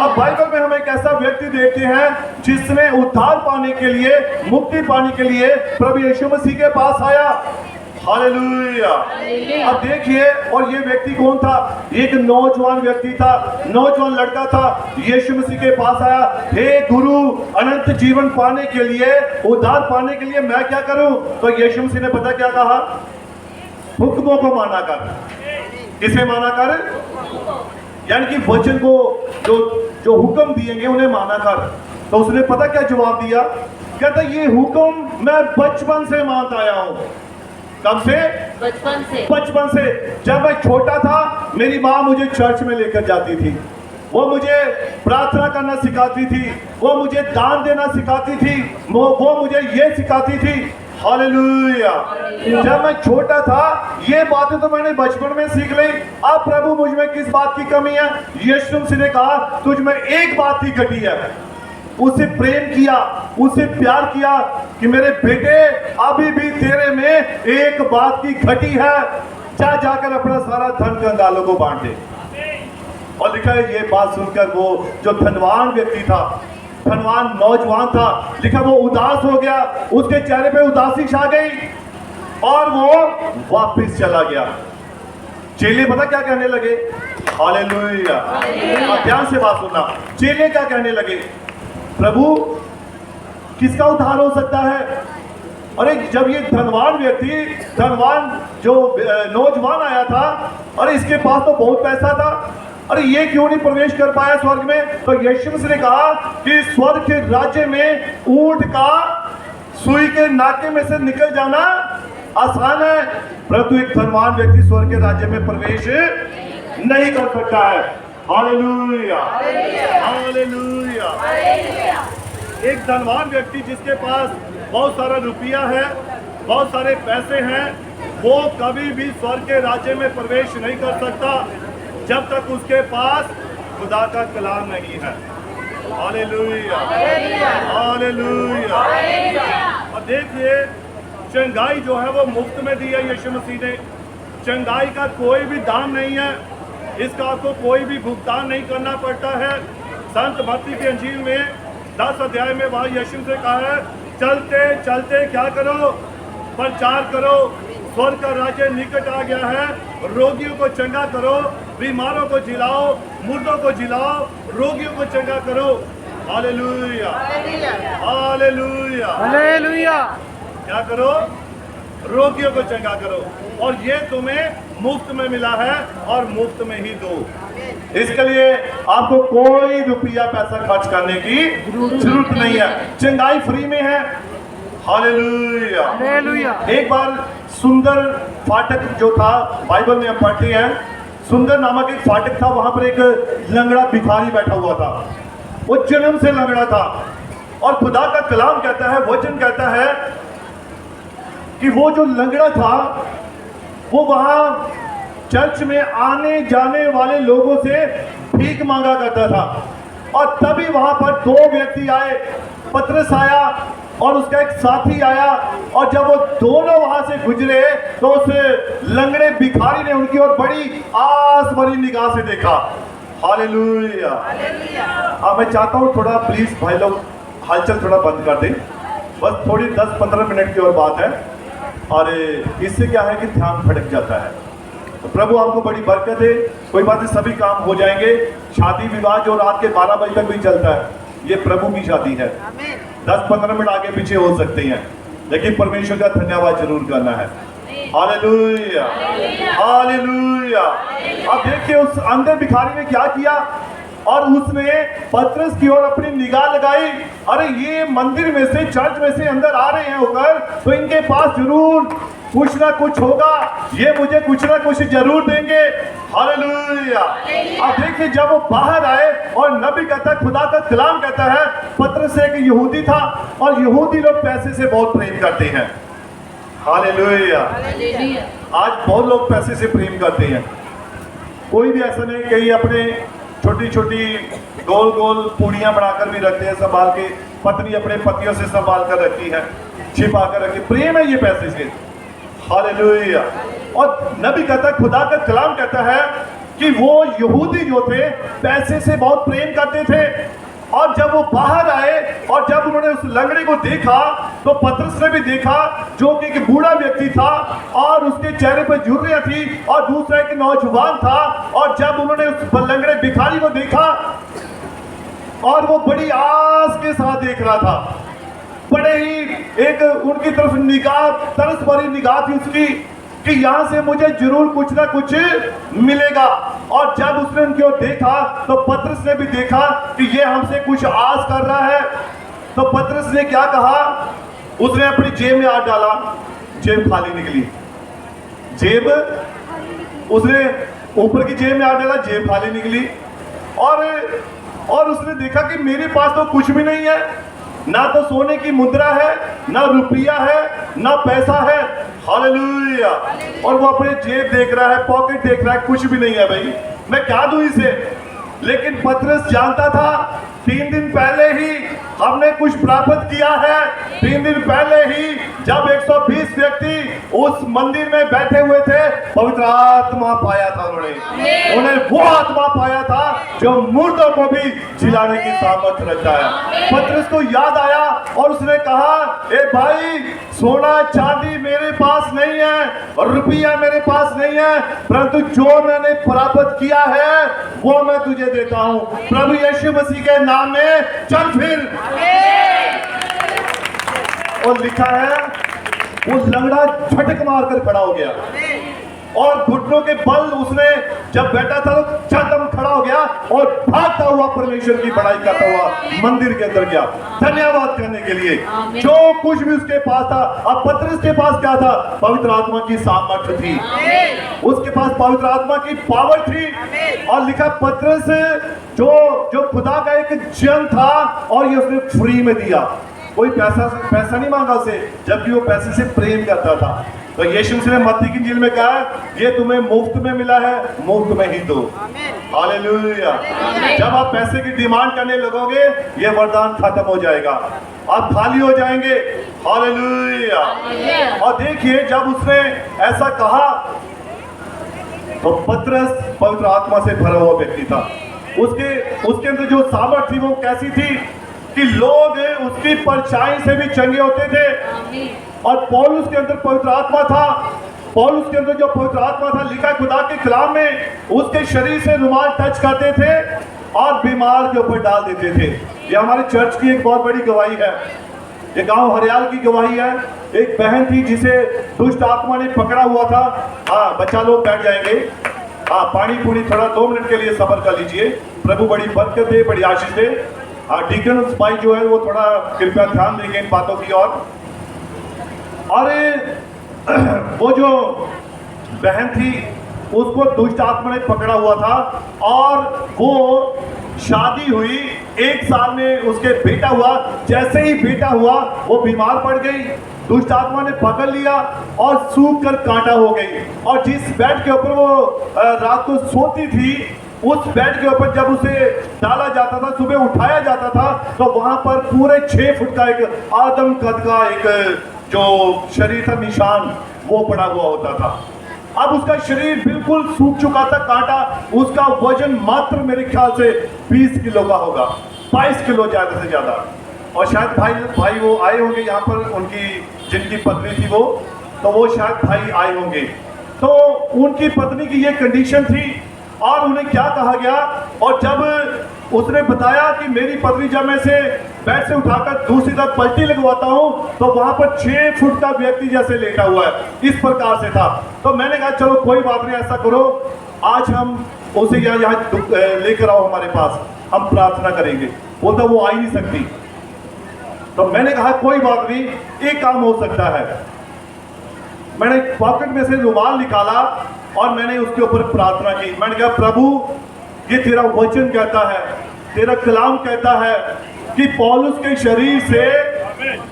अब बाइबल में हम एक ऐसा व्यक्ति देखते हैं जिसने उद्धार पाने के लिए, मुक्ति पाने के लिए प्रभु यीशु मसीह के पास आया, हालेलुया। अब देखिए, और ये व्यक्ति कौन था? एक नौजवान व्यक्ति था, नौजवान लड़का था, यीशु मसीह के पास आया, हे गुरु, अनंत जीवन पाने के लिए, उद्धार पाने के लिए मैं क्या करूं? तो यीशु मसीह ने पता क्या कहा? हुक्मों को माना कर। किसे माना कर? यानी कि वचन को, जो हुक्म दिएंगे उन्हें माना कर। तो उसने पता क्या जवाब दिया? कहता ये हुक्म मैं बचपन से मानता आया हूं। कब से? बचपन से। बचपन से। जब मैं छोटा था मेरी माँ मुझे चर्च में लेकर जाती थी, वो मुझे प्रार्थना करना सिखाती थी, वो मुझे दान देना सिखाती थी, वो मुझे ये सिखाती थी, हालेलुया। जब मैं छोटा था ये बातें तो मैंने बचपन में सीख ली। अब प्रभु मुझ में किस बात की कमी है? यीशु मसीह ने कहा तुझ में एक बात की घटी है। उसे प्रेम किया, उसे प्यार किया कि मेरे बेटे अभी भी तेरे में एक बात की घटी है, जा जाकर अपना सारा धन कंगालों को बांट दे। और लिखा है ये बात सुनकर वो जो धनवान व्यक्ति था, धनवान नौजवान था, लिखा वो उदास हो गया, उसके चेहरे पे उदासी छा गई और वो वापस चला गया। चेले पता क्या कहने लगे? हालेलुया। ध्यान से बात सुनना। चेले क्या कहने लगे? प्रभु किसका उद्धार हो सकता है? अरे जब ये धनवान व्यक्ति, धनवान जो नौजवान आया था, अरे इसके पास तो बहुत पैसा था, अरे ये क्यों नहीं प्रवेश कर पाया स्वर्ग में? तो यीशु मसीह ने कहा कि स्वर्ग के राज्य में ऊंट का सुई के नाके में से निकल जाना आसान है, परंतु एक धनवान व्यक्ति स्वर्ग के राज्य में प्रवेश नहीं कर सकता है। Hallelujah, hallelujah. एक धनवान व्यक्ति जिसके पास बहुत सारा रुपया है, बहुत सारे पैसे हैं, वो कभी भी स्वर्ग के राज्य में प्रवेश नहीं कर सकता जब तक उसके पास खुदा का कलाम नहीं है। Hallelujah, hallelujah. और देखिए चंगाई जो है वो मुफ्त में दी है यीशु मसीह ने। चंगाई का कोई भी दाम नहीं है, इसका आपको कोई भी भुगतान नहीं करना पड़ता है। संत मत्ती की अंजील में 10 अध्याय में वहाँ यीशु से कहा है चलते चलते क्या करो? प्रचार करो, स्वर्ग का राज्य निकट आ गया है, रोगियों को चंगा करो, बीमारों को जिलाओ, मुर्दों को जिलाओ, रोगियों को चंगा करो। Hallelujah, hallelujah, hallelujah. क्या करो? रोगियों को चंगा करो, और ये तुम्हें मुफ्त में मिला है और मुफ्त में ही दो। इसके लिए आपको कोई रुपया पैसा खर्च करने की जरूरत नहीं है, चंगाई फ्री में है। हालेलुया। एक बार सुंदर फाटक जो था, बाइबल में हम पढ़ते हैं, सुंदर नामक एक फाटक था, वहां पर एक लंगड़ा भिखारी बैठा हुआ था। वो जन्म से लंगड़ा था, और खुदा का कलाम कहता है, वचन कहता है कि वो जो लंगड़ा था वो वहां चर्च में आने जाने वाले लोगों से भीख मांगा करता था। और तभी वहां पर दो व्यक्ति आए, पतरस आया और उसका एक साथी आया, और जब वो दोनों वहां से गुजरे तो उस लंगड़े भिखारी ने उनकी ओर बड़ी आस भरी निगाह से देखा। हालेलुया। अब मैं चाहता हूं थोड़ा प्लीज भाई लोग हलचल थोड़ा बंद कर दें, बस थोड़ी 10-15 मिनट की और बात है, और इससे क्या है कि ध्यान भटक जाता है। तो प्रभु आपको बड़ी बरकत है। कोई बात नहीं, सभी काम हो जाएंगे। शादी विवाह जो रात के 12 बजे तक भी चलता है, ये प्रभु की शादी है। 10-15 मिनट आगे पीछे हो सकते हैं, लेकिन परमेश्वर का धन्यवाद जरूर करना है। Hallelujah, hallelujah. अब देखिए उस अंधे भिखारी ने क्या किया, और उसने पतरस की ओर अपनी निगाह लगाई। अरे ये मंदिर में से, चर्च में से अंदर आ रहे हैं होकर, तो इनके पास जरूर कुछ ना कुछ होगा, ये मुझे कुछ ना कुछ जरूर देंगे। हालेलुया। अब देखिए जब वो बाहर आए, और नबी कहता है, खुदा का कलाम कहता है, पतरस एक यहूदी था, और यहूदी लोग पैसे से बहुत प्रेम करते हैं। हालेलुया। आज बहुत लोग पैसे से प्रेम करते हैं। कोई भी ऐसा नहीं, कहीं अपने छोटी छोटी गोल गोल पूड़ियां बनाकर भी रखते हैं संभाल के, पत्नी अपने पतियों से संभाल कर रखी है, छिपा कर रखी, प्रेम है ये पैसे से। हालेलुया। और नबी कहता है, खुदा का कलाम कहता है कि वो यहूदी जो थे पैसे से बहुत प्रेम करते थे। और जब वो बाहर आए और जब उन्होंने उस लंगड़े को देखा, तो पतरस ने भी देखा, जो कि एक बूढ़ा व्यक्ति था और उसके चेहरे पर झुर्रियां थी, और दूसरा एक नौजवान था। और जब उन्होंने उस लंगड़े भिखारी को देखा, और वो बड़ी आस के साथ देख रहा था, बड़े ही एक उनकी तरफ निगाह, तरस भरी निगाह थी उसकी, कि यहां से मुझे जरूर कुछ ना कुछ मिलेगा। और जब उसने उनकी ओर देखा, तो पतरस ने भी देखा कि ये हमसे कुछ आस कर रहा है। तो पतरस ने क्या कहा, उसने अपनी जेब में हाथ डाला, जेब खाली निकली। जेब उसने ऊपर की जेब में हाथ डाला, जेब खाली निकली। और उसने देखा कि मेरे पास तो कुछ भी नहीं है, ना तो सोने की मुद्रा है, ना रुपया है, ना पैसा है। हालेलुया। और वो अपने जेब देख रहा है, पॉकेट देख रहा है, कुछ भी नहीं है। भाई मैं क्या दूं इसे? लेकिन पतरस जानता था, 3 दिन पहले ही हमने कुछ प्राप्त किया है। 3 दिन पहले ही जब 120 व्यक्ति उस मंदिर में बैठे हुए थे, पवित्र आत्मा पाया था उन्हें वो आत्मा पाया था जो मुर्दों को भी जिलाने की सामर्थ रखता है। पतरस को याद आया और उसने कहा, ए भाई, सोना चांदी मेरे पास नहीं है और रुपया मेरे पास नहीं है, परंतु जो मैंने प्राप्त किया है वो मैं तुझे देता हूं। प्रभु यीशु मसीह के नाम में चल फिर। और लिखा है, वो लंगड़ा झटक मारकर खड़ा हो गया, और घुटनों के बल उसने जब बैठा था तो छदम खड़ा हो गया, और भागता हुआ परमेश्वर की बड़ाई करता हुआ मंदिर के अंदर गया, धन्यवाद करने के लिए। जो कुछ भी उसके पास था। अब पतरस के पास क्या था? पवित्र आत्मा की सामर्थ्य थी, उसके पास पवित्र आत्मा की पावर थी। और लिखा, पतरस जो खुदा का एक जन था, और ये उसने फ्री में दिया, कोई पैसा नहीं मांगा उसे, जबकि वो पैसे से प्रेम करता था। तो यीशु मसीह ने मत्ती की इंजील में कहा, ये तुम्हें मुफ्त में मिला है, मुफ्त में ही दो। हालेलुया। जब आप पैसे की डिमांड करने लगोगे, ये वरदान खत्म हो जाएगा, आप खाली हो जाएंगे। हालेलुया। और देखिए, जब उसने ऐसा कहा, तो पतरस पवित्र आत्मा से भरा हुआ व्यक्ति था। उसके अंदर जो सामर्थ थी वो कैसी थी कि लोग उसकी परछाई से भी चंगे होते थे। और पौलुस के अंदर पवित्र आत्मा था। पौलुस के अंदर जो पवित्र आत्मा था, लिखा खुदा के कलाम में, उसके शरीर से रुमाल टच करते थे और बीमार के ऊपर डाल देते थे। ये हमारे चर्च की एक बहुत बड़ी गवाही है। ये गांव हरियाल की गवाही है। एक बहन थी जिसे दुष्ट आत्मा ने पकड़ा हुआ था। हाँ, बच्चा लोग बैठ जाएंगे। हाँ, पानी पूरी थोड़ा 2 मिनट के लिए सब्र कर लीजिए। प्रभु बड़ी बरकत दे, बड़ी आशीष दे। हाँ, डीकन भाई जो है वो थोड़ा कृपया ध्यान देंगे इन बातों की ओर। और वो जो बहन थी उसको दुष्ट आत्मा ने पकड़ा हुआ था और वो शादी हुई, 1 साल में उसके बेटा हुआ। जैसे ही बेटा हुआ वो बीमार पड़ गई, दुष्ट आत्मा ने पकड़ लिया और सूख कर कांटा हो गई। और जिस बेड के ऊपर वो रात को सोती थी, उस बेड के ऊपर जब उसे डाला जाता था, सुबह उठाया जाता था, तो वहां पर पूरे 6 फुट का एक आदम कद का एक जो शरीर था, निशान वो पड़ा हुआ होता था। अब उसका शरीर बिल्कुल सूख चुका था, कांटा। उसका वजन मात्र मेरे ख्याल से 20 किलो का होगा, 22 किलो ज्यादा से ज्यादा। और शायद भाई वो आए होंगे यहाँ पर, उनकी जिनकी पत्नी थी तो वो शायद भाई आए होंगे। तो उनकी पत्नी की ये कंडीशन थी और उन्हें क्या कहा गया, और जब उसने बताया कि मेरी पत्नी जब मैं से बेड से उठाकर दूसरी तरफ पलटी लगवाता हूँ तो वहां पर 6 फुट का व्यक्ति जैसे लेटा हुआ है, इस प्रकार से था। तो मैंने कहा चलो कोई बात नहीं, ऐसा करो आज हम उसे यहाँ लेकर आओ हमारे पास, हम प्रार्थना करेंगे। बोलता वो आ ही नहीं सकती। तो मैंने कहा कोई बात नहीं, एक काम हो सकता है। मैंने पॉकेट में से रुमाल निकाला और मैंने उसके ऊपर प्रार्थना की। मैंने कहा प्रभु, ये तेरा वचन कहता है, तेरा कलाम कहता है कि पौलुस के शरीर से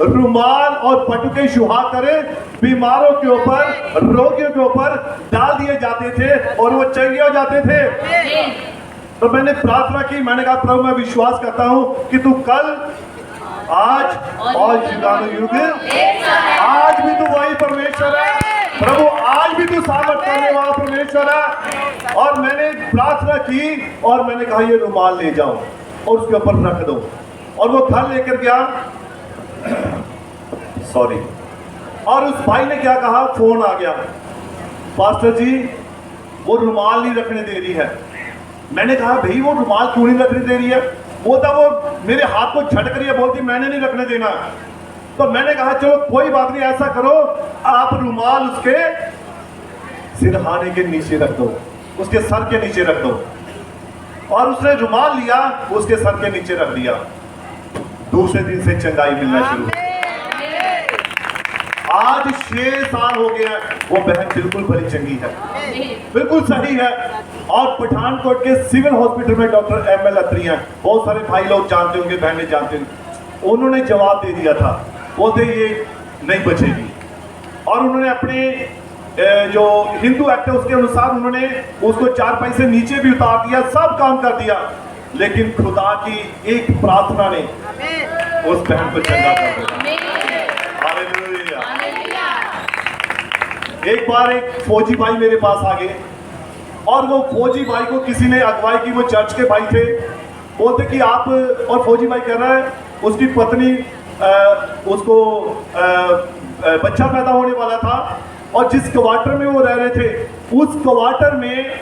रुमाल और पटुके शुहा करे बीमारों के ऊपर, रोगियों के ऊपर डाल दिए जाते थे और वो चंगे हो जाते थे। तो मैंने प्रार्थना की। मैंने कहा प्रभु, मैं विश्वास करता हूं कि तू कल, आज और युगानुयुग आज भी तू वही परमेश्वर है। प्रभु, आज भी तू सामर्थ करने वाला परमेश्वर है। और मैंने प्रार्थना की और मैंने कहा ये रुमाल ले जाओ और उसके ऊपर रख दो। और वो घर लेकर गया, सॉरी। और उस भाई ने क्या कहा, फोन आ गया, पास्टर जी वो रुमाल नहीं रखने दे रही है। मैंने कहा भाई वो रुमाल क्यों नहीं रखने दे रही है? वो मेरे हाथ को झटक रही है, बोलती मैंने नहीं रखने देना। तो मैंने कहा चलो कोई बात नहीं, ऐसा करो आप रुमाल उसके सिरहाने के नीचे रख दो, उसके सर के नीचे रख दो। और उसने रुमाल लिया, उसके सर के नीचे रख दिया। दूसरे दिन से चंगाई मिलना शुरू। आज 6 साल हो गया, वो बहन बिल्कुल भली चंगी है, बिल्कुल सही है। और पठानकोट के सिविल हॉस्पिटल में डॉक्टर ML अत्री हैं, बहुत सारे भाई लोग जानते होंगे, बहनें जानते होंगे। उन्होंने जवाब दे दिया था, बोलते ये नहीं बचेगी। और उन्होंने अपने जो हिंदू एक्ट है उसके अनुसार उन्होंने उसको 4 पैसे नीचे भी उतार दिया, सब काम कर दिया। लेकिन खुदा की एक प्रार्थना ने उस बहन को चंगा कर दिया। हालेलुया। एक बार एक फौजी भाई मेरे पास आ गए और वो फौजी भाई को किसी ने अगवाई की, वो चर्च के भाई थे। बोलते कि आप, और फौजी भाई कह रहा है उसकी पत्नी उसको बच्चा पैदा होने वाला था और जिस क्वार्टर में वो रह रहे थे उस क्वार्टर में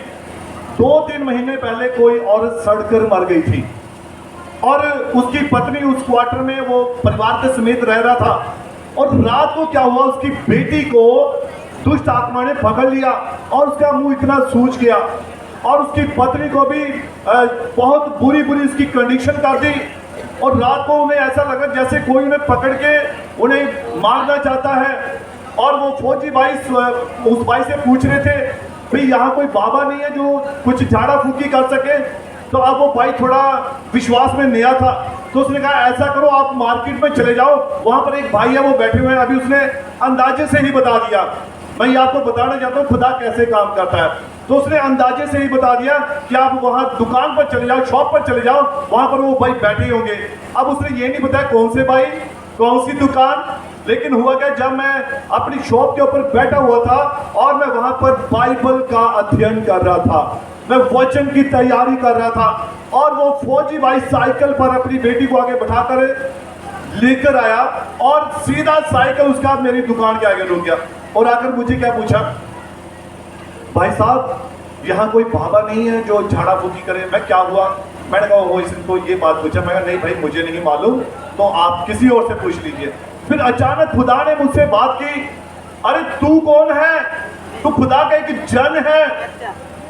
2-3 महीने पहले कोई औरत सड़कर मर गई थी और उसकी पत्नी उस क्वार्टर में वो परिवार के समेत रह रहा था। और रात को क्या हुआ, उसकी बेटी को दुष्ट आत्मा ने पकड़ लिया और उसका मुंह इतना सूज गया और उसकी पत्नी को भी बहुत बुरी उसकी कंडीशन कर दी। और रात को उन्हें ऐसा लगा जैसे कोई उन्हें पकड़ के उन्हें मारना चाहता है। और वो फौजी भाई उस भाई से पूछ रहे थे भाई यहाँ कोई बाबा नहीं है जो कुछ झाड़ा फूकी कर सके। तो अब वो भाई थोड़ा विश्वास में नया था, तो उसने कहा ऐसा करो आप मार्केट में चले जाओ, वहां पर एक भाई है वो बैठे हुए हैं। अभी उसने अंदाजे से ही बता दिया, मैं ये आपको बताना चाहता हूँ खुदा कैसे काम करता है। तो उसने अंदाजे से ही बता दिया कि आप वहां दुकान पर चले जाओ, शॉप पर चले जाओ, वहां पर वो भाई बैठे होंगे। अब उसने ये नहीं बताया कौन से भाई, कौन सी दुकान। लेकिन हुआ क्या, जब मैं अपनी शॉप के ऊपर बैठा हुआ था और मैं वहां पर बाइबल का अध्ययन कर रहा था, मैं वचन की तैयारी कर रहा था, और वो फौजी भाई साइकिल पर अपनी बेटी को आगे बैठाकर लेकर आया और सीधा साइकिल उसका मेरी दुकान के आगे रुक गया और आकर मुझे क्या पूछा, भाई साहब यहाँ कोई बाबा नहीं है जो झाड़ा फूकी करे। मैं क्या हुआ, मैंने कहा वो इसको ये बात पूछा। मैं कहा नहीं भाई मुझे नहीं मालूम, तो आप किसी और से पूछ लीजिए। फिर अचानक खुदा ने मुझसे बात की, अरे तू कौन है? तू खुदा का एक जन है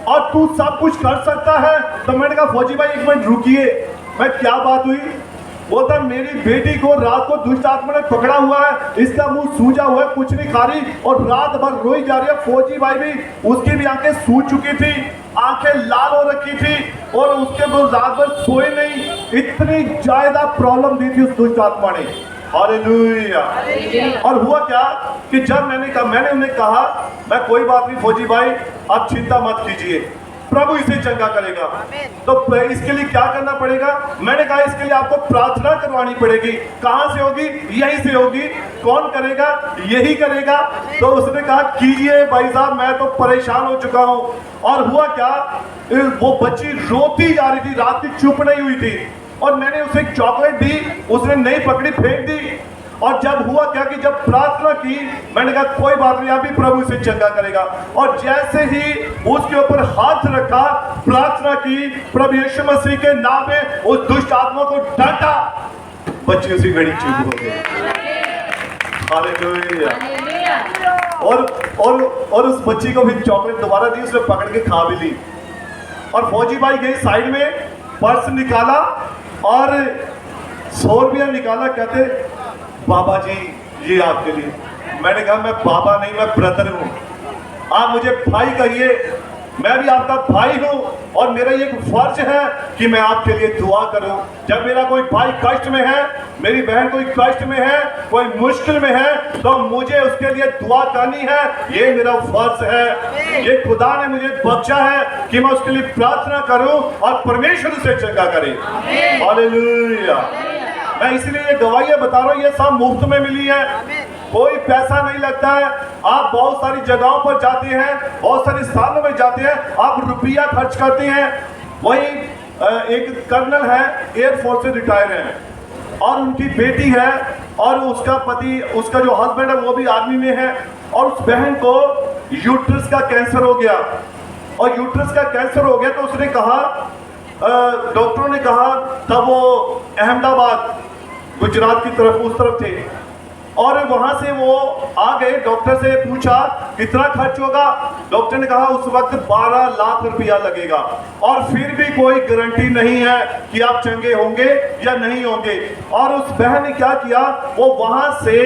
और तू सब कुछ कर सकता है। तो मैंने कहा फौजी भाई एक मिनट रुकिए, मैं क्या बात हुई? बोलता मेरी बेटी को रात को दुष्ट आत्मा ने पकड़ा हुआ है, इसका मुंह सूजा हुआ है, कुछ नहीं खा रही और रात भर रोई जा रही है। फौजी भाई भी, उसकी भी आंखें सूज चुकी थी, आंखें लाल हो रखी थी और उसके वो रात भर सोए नहीं, इतनी ज्यादा प्रॉब्लम दी थी उस दुष्ट आत्मा ने। हालेलुया। और हुआ क्या कि जब मैंने उन्हें कहा मैं कोई बात नहीं फौजी भाई, आप चिंता मत कीजिए, प्रभु इसे चंगा करेगा। तो इसके लिए क्या करना पड़ेगा? मैंने कहा इसके लिए आपको प्रार्थना करवानी पड़ेगी। कहां से होगी? यहीं से होगी। कौन करेगा? यही करेगा। तो उसने कहा कीजिए भाई साहब, मैं तो परेशान हो चुका हूं। और हुआ क्या, वो बच्ची रोती जा रही थी, रात की चुप नहीं हुई थी और मैंने उसे एक चॉकलेट दी, उसने नहीं पकड़ी, फेंक दी। और जब हुआ क्या कि जब प्रार्थना की, मैंने कहा कोई बात नहीं, अभी प्रभु इसे चंगा करेगा। और जैसे ही उसके ऊपर हाथ रखा, प्रार्थना की, प्रभु यीशु मसीह के नाम में उस दुष्ट आत्मा को डांटा, बच्ची उसी घड़ी चुप हो गई। हालेलुया। और उस बच्ची को भी चॉकलेट दोबारा दी, उसने पकड़ के खा भी ली। और फौजी भाई गई साइड में, पर्स निकाला और 100 रुपया निकाला, कहते बाबा जी ये आपके लिए। मैंने कहा मैं बाबा नहीं, मैं ब्रदर हूं, आप मुझे भाई कहिए, मैं भी आपका भाई हूं और मेरा ये फर्ज है कि मैं आपके लिए दुआ करूं। जब मेरा कोई भाई कष्ट में है, मेरी बहन कोई कष्ट में है, कोई मुश्किल में है, तो मुझे उसके लिए दुआ करनी है, ये मेरा फर्ज है। ये खुदा ने मुझे बख्शा है कि मैं उसके लिए प्रार्थना करूं और परमेश्वर उसे चंगा करे। हालेलुया। मैं इसलिए ये गवाहियां बता रहा हूं, ये सब मुफ्त में मिली है, कोई पैसा नहीं लगता है। आप बहुत सारी जगहों पर जाते हैं, बहुत सारी स्थानों में जाते हैं, आप रुपया खर्च करते हैं। वही एक कर्नल है, एयरफोर्स से रिटायर है और उनकी बेटी है और उसका पति, उसका जो हस्बैंड है वो भी आर्मी में है। और उस बहन को यूट्रस का कैंसर हो गया और यूट्रस का कैंसर हो गया तो उसने कहा, डॉक्टरों ने कहा, तब वो अहमदाबाद गुजरात की तरफ, उस तरफ थे और वहां से वो आ गए। डॉक्टर से पूछा कितना खर्च होगा? डॉक्टर ने कहा उस वक्त 12 लाख रुपया लगेगा और फिर भी कोई गारंटी नहीं है कि आप चंगे होंगे या नहीं होंगे। और उस बहन ने क्या किया, वो वहां से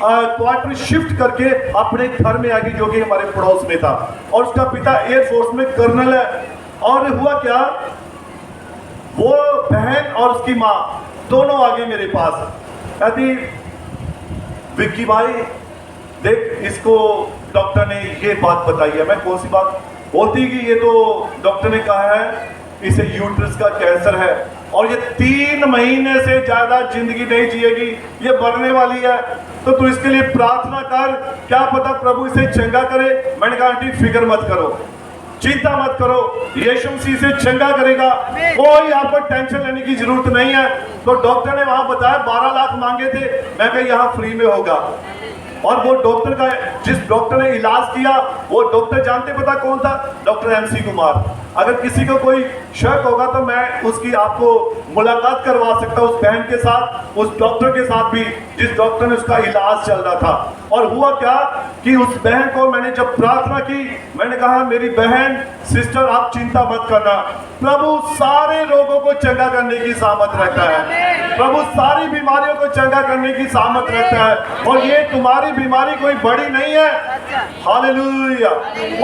क्वार्टर शिफ्ट करके अपने घर में आ गई, जो कि हमारे पड़ोस में था। और उसका पिता एयरफोर्स में कर्नल है। और हुआ क्या, वो बहन और उसकी माँ दोनों आ गए मेरे पास, कहती विक्की भाई देख, इसको डॉक्टर ने ये बात बताई है। मैं कौन सी बात? बोलती कि ये तो डॉक्टर ने कहा है इसे यूट्रस का कैंसर है और ये 3 महीने से ज्यादा जिंदगी नहीं जिएगी, ये मरने वाली है, तो तू इसके लिए प्रार्थना कर, क्या पता प्रभु इसे चंगा करे। मैंने कहा आंटी फिक्र मत करो, चिंता मत करो, यीशु मसीह से चंगा करेगा, कोई आपको टेंशन लेने की जरूरत नहीं है। तो डॉक्टर ने वहां बताया 12 लाख मांगे थे, मैं कहा यहाँ फ्री में होगा। और वो डॉक्टर का, जिस डॉक्टर ने इलाज किया, वो डॉक्टर जानते पता कौन था? Doctor MC Kumar. अगर किसी को कोई शक होगा तो मैं उसकी आपको मुलाकात करवा सकता हूँ उस बहन के साथ, उस डॉक्टर के साथ भी, जिस डॉक्टर ने उसका इलाज चल रहा था। और हुआ क्या कि उस बहन को मैंने जब प्रार्थना की, मैंने कहा मेरी बहन, सिस्टर आप चिंता मत करना, प्रभु सारे रोगों को चंगा करने की सामर्थ रखता है, प्रभु सारी बीमारियों को चंगा करने की सामर्थ रखता है और ये तुम्हारी बीमारी कोई बड़ी नहीं है। हालेलुया।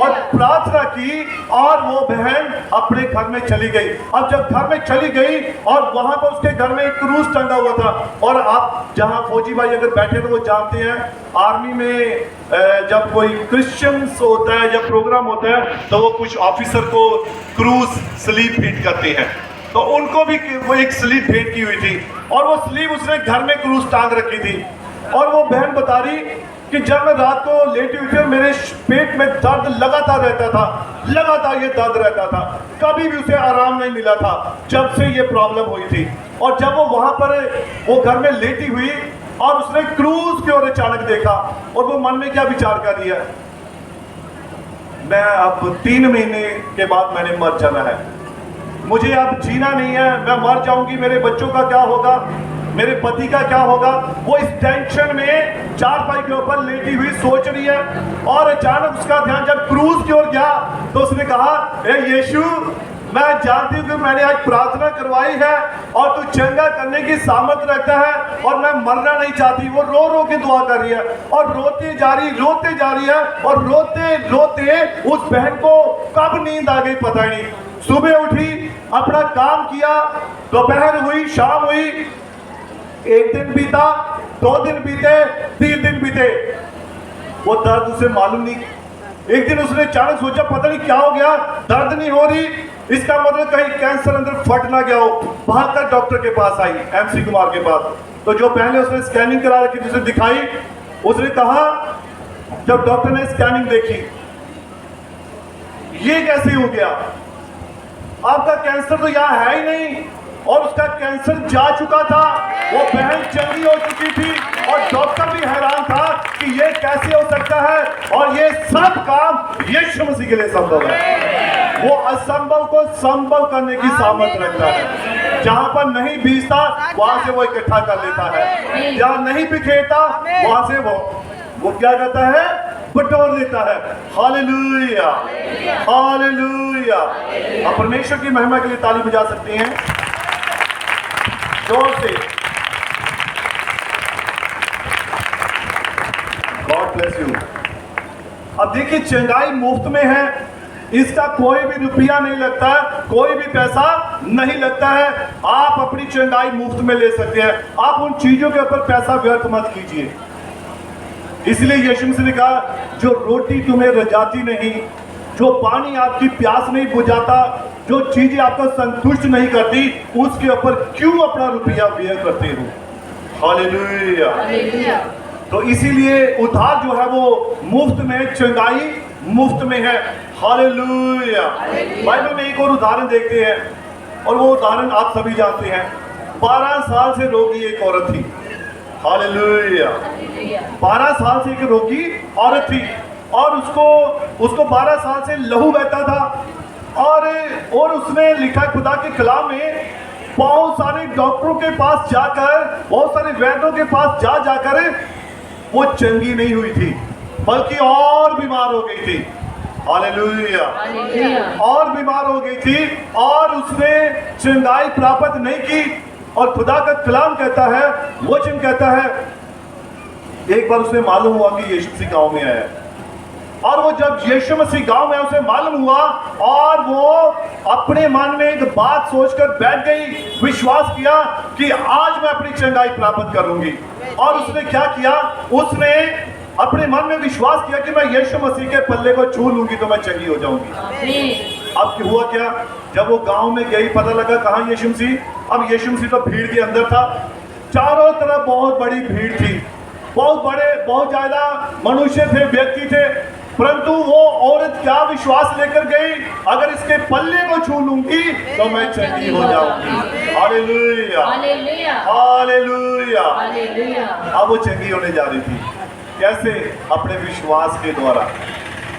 और प्रार्थना की और वो बहन अपने घर में चली गई। अब जब घर में चली गई और वहां पर उसके घर में एक क्रूस टंगा हुआ था, और आप जहां फौजी भाई अगर बैठे तो वो जानते हैं, आर्मी में जब कोई क्रिश्चियंस होता है, जब प्रोग्राम होता है, तो वो कुछ ऑफिसर को क्रूस स्लीव भेंट करते हैं, तो उनको भी वो एक स्लीव भेंट की हुई थी और वो स्लीव उसने घर में क्रूस टांग रखी थी। और वो बहन बता रही कि जब मैं रात को लेटी हुई थी, मेरे पेट में दर्द लगातार रहता था, लगातार ये दर्द रहता था, कभी भी उसे आराम नहीं मिला था जब से ये प्रॉब्लम हुई थी। और जब वो वहां पर वो घर में लेटी हुई और उसने क्रूज की ओर अचानक देखा और वो मन में क्या विचार कर रही है, मैं अब 3 महीने के बाद मैंने मर जाना है, मुझे अब जीना नहीं है, मैं मर जाऊंगी, मेरे बच्चों का क्या होगा। मेरे पति का क्या होगा। वो इस टेंशन में चारपाई के ऊपर लेटी हुई सोच रही है, और अचानक उसका ध्यान जब क्रूज की ओर गया तो उसने कहा, ए यीशु, मैं जानती हूँ कि मैंने आज प्रार्थना करवाई है और तू चंगा करने की सामर्थ रखता है, और मैं मरना नहीं चाहती। वो रो रो के दुआ कर रही है और रोते जा रही है, और रोते रोते उस बहन को कब नींद आ गई पता ही नहीं। सुबह उठी, अपना काम किया, दोपहर हुई, शाम हुई, एक दिन बीता, 2 दिन बीते, 3 दिन बीते, वो दर्द उसे मालूम नहीं। एक दिन उसने अचानक सोचा, पता नहीं क्या हो गया, दर्द नहीं हो रही, इसका मतलब कहीं कैंसर अंदर फट ना गया हो। भागकर डॉक्टर के पास आई, MC कुमार के पास। तो जो पहले उसने स्कैनिंग करा रखी थी उसे दिखाई। उसने कहा, जब डॉक्टर ने स्कैनिंग देखी, ये कैसे हो गया, आपका कैंसर तो यहां है ही नहीं, और उसका कैंसर जा चुका था। वो बहन चंगी हो चुकी थी, और डॉक्टर भी हैरान था कि ये कैसे हो सकता है, और ये सब काम यीशु मसीह के लिए संभव है। वो असंभव को संभव करने की सामर्थ रखता है। जहां पर नहीं बीजता वहां से वो इकट्ठा कर लेता है, जहां नहीं बिखेरता वहां से वो क्या करता है, बटोर लेता है। Hallelujah, hallelujah. आप परमेश्वर की महिमा के लिए ताली बजा सकते हैं जोर से। God bless you. अब देखिए, चंगाई मुफ्त में है, इसका कोई भी रुपया नहीं लगता है, कोई भी पैसा नहीं लगता है। आप अपनी चंगाई मुफ्त में ले सकते हैं। आप उन चीजों के ऊपर पैसा व्यर्थ मत कीजिए। इसलिए यीशु मसीह ने कहा, जो रोटी तुम्हें रजाती नहीं, जो पानी आपकी प्यास नहीं बुझाता, जो चीजें आपको संतुष्ट नहीं करती, उसके ऊपर क्यों अपना रुपया व्यय करते हो। हालेलुया। तो इसीलिए उद्धार जो है वो मुफ्त में, चंगाई मुफ्त में है। हालेलुया। बाइबल में एक और उदाहरण देखते हैं, और वो उदाहरण आप सभी जानते हैं। 12 साल से रोगी एक औरत थी। हालेलुया। 12 साल से एक रोगी औरत थी, और उसको 12 साल से लहू बहता था, और उसने लिखा खुदा के कलाम में, बहुत सारे डॉक्टरों के पास जाकर, बहुत सारे वैद्यों के पास जाकर वो चंगी नहीं हुई थी, बल्कि और बीमार हो गई थी। हालेलुया। और बीमार हो गई थी, और उसने चंगाई प्राप्त नहीं की। और खुदा का कलाम कहता है, वचन कहता है, एक बार उसे मालूम हुआ कि यीशु मसीह गांव में आया, और वो जब यीशु मसीह गांव में उसे मालूम हुआ, और वो अपने मन में एक बात सोचकर बैठ गई, विश्वास किया कि आज मैं अपनी चंगाई प्राप्त करूंगी। और उसने क्या किया, उसने अपने मन में विश्वास किया कि मैं यीशु मसीह के पल्ले को छू लूंगी तो मैं चंगी हो जाऊंगी। अब हुआ क्या, जब वो गांव में गई, पता लगा कहाँ यीशु मसीह। अब यीशु मसीह तो भीड़ के अंदर था, चारों तरफ बहुत बड़ी भीड़ थी, बहुत ज्यादा मनुष्य थे, व्यक्ति थे, परंतु वो औरत क्या विश्वास लेकर गई, अगर इसके पल्ले को छू लूंगी तो मैं चंगी हो जाऊंगी। Hallelujah, hallelujah, hallelujah. अब वो चंगी होने जा रही थी, कैसे? अपने विश्वास के द्वारा।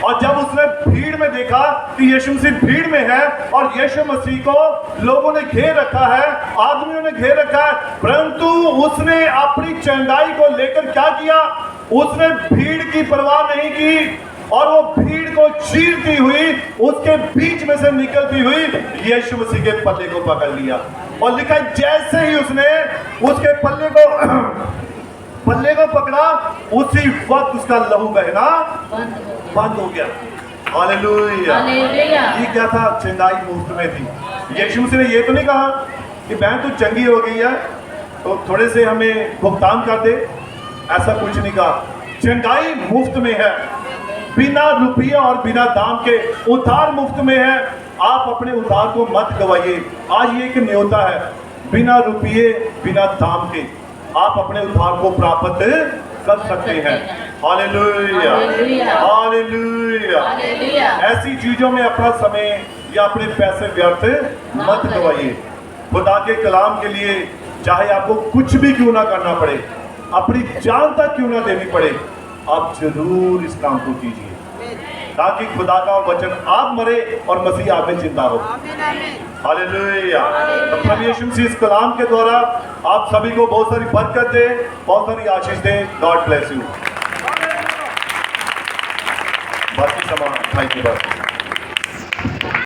और जब उसने भीड़ में देखा कि यीशु मसीह भीड़ में है, और यीशु मसीह को लोगों ने घेर रखा है, आदमियों ने घेर रखा है, परंतु उसने अपनी चंगाई को लेकर क्या किया, उसने भीड़ की परवाह नहीं की, और वो भीड़ को चीरती हुई, उसके बीच में से निकलती हुई यीशु मसीह के पल्ले को पकड़ लिया। और लिखा, जैसे ही उसने उसके पल्ले को पकड़ा, उसी वक्त उसका लहू बहना बंद हो गया। हालेलुया। ये क्या था? चंगाई मुफ्त में थी। यीशु मसीह ने ये तो नहीं कहा कि बहन तू चंगी हो गई है तो थोड़े से हमें भुगतान कर दे, ऐसा कुछ नहीं कहा। चंगाई मुफ्त में है, बिना रुपये और बिना दाम के। उद्धार मुफ्त में है, आप अपने उद्धार को मत गवाइए। आज ये एक न्योता है, बिना रुपये बिना दाम के आप अपने उद्धार को प्राप्त कर सकते हैं। Hallelujah, hallelujah. ऐसी चीजों में अपना समय या अपने पैसे व्यर्थ मत गवाइए। खुदा के कलाम के लिए चाहे आपको कुछ भी क्यों ना करना पड़े, अपनी जान तक क्यों ना देनी पड़े, आप जरूर इस काम को कीजिए, ताकि खुदा का वचन आप मरे और मसीह आप में जिंदा हो। हालेलुया। तो प्रभु यीशु मसीह इस कलाम के द्वारा आप सभी को बहुत सारी बरकत दे, बहुत सारी आशीष दे। God bless you. बाकी समान भाई की बात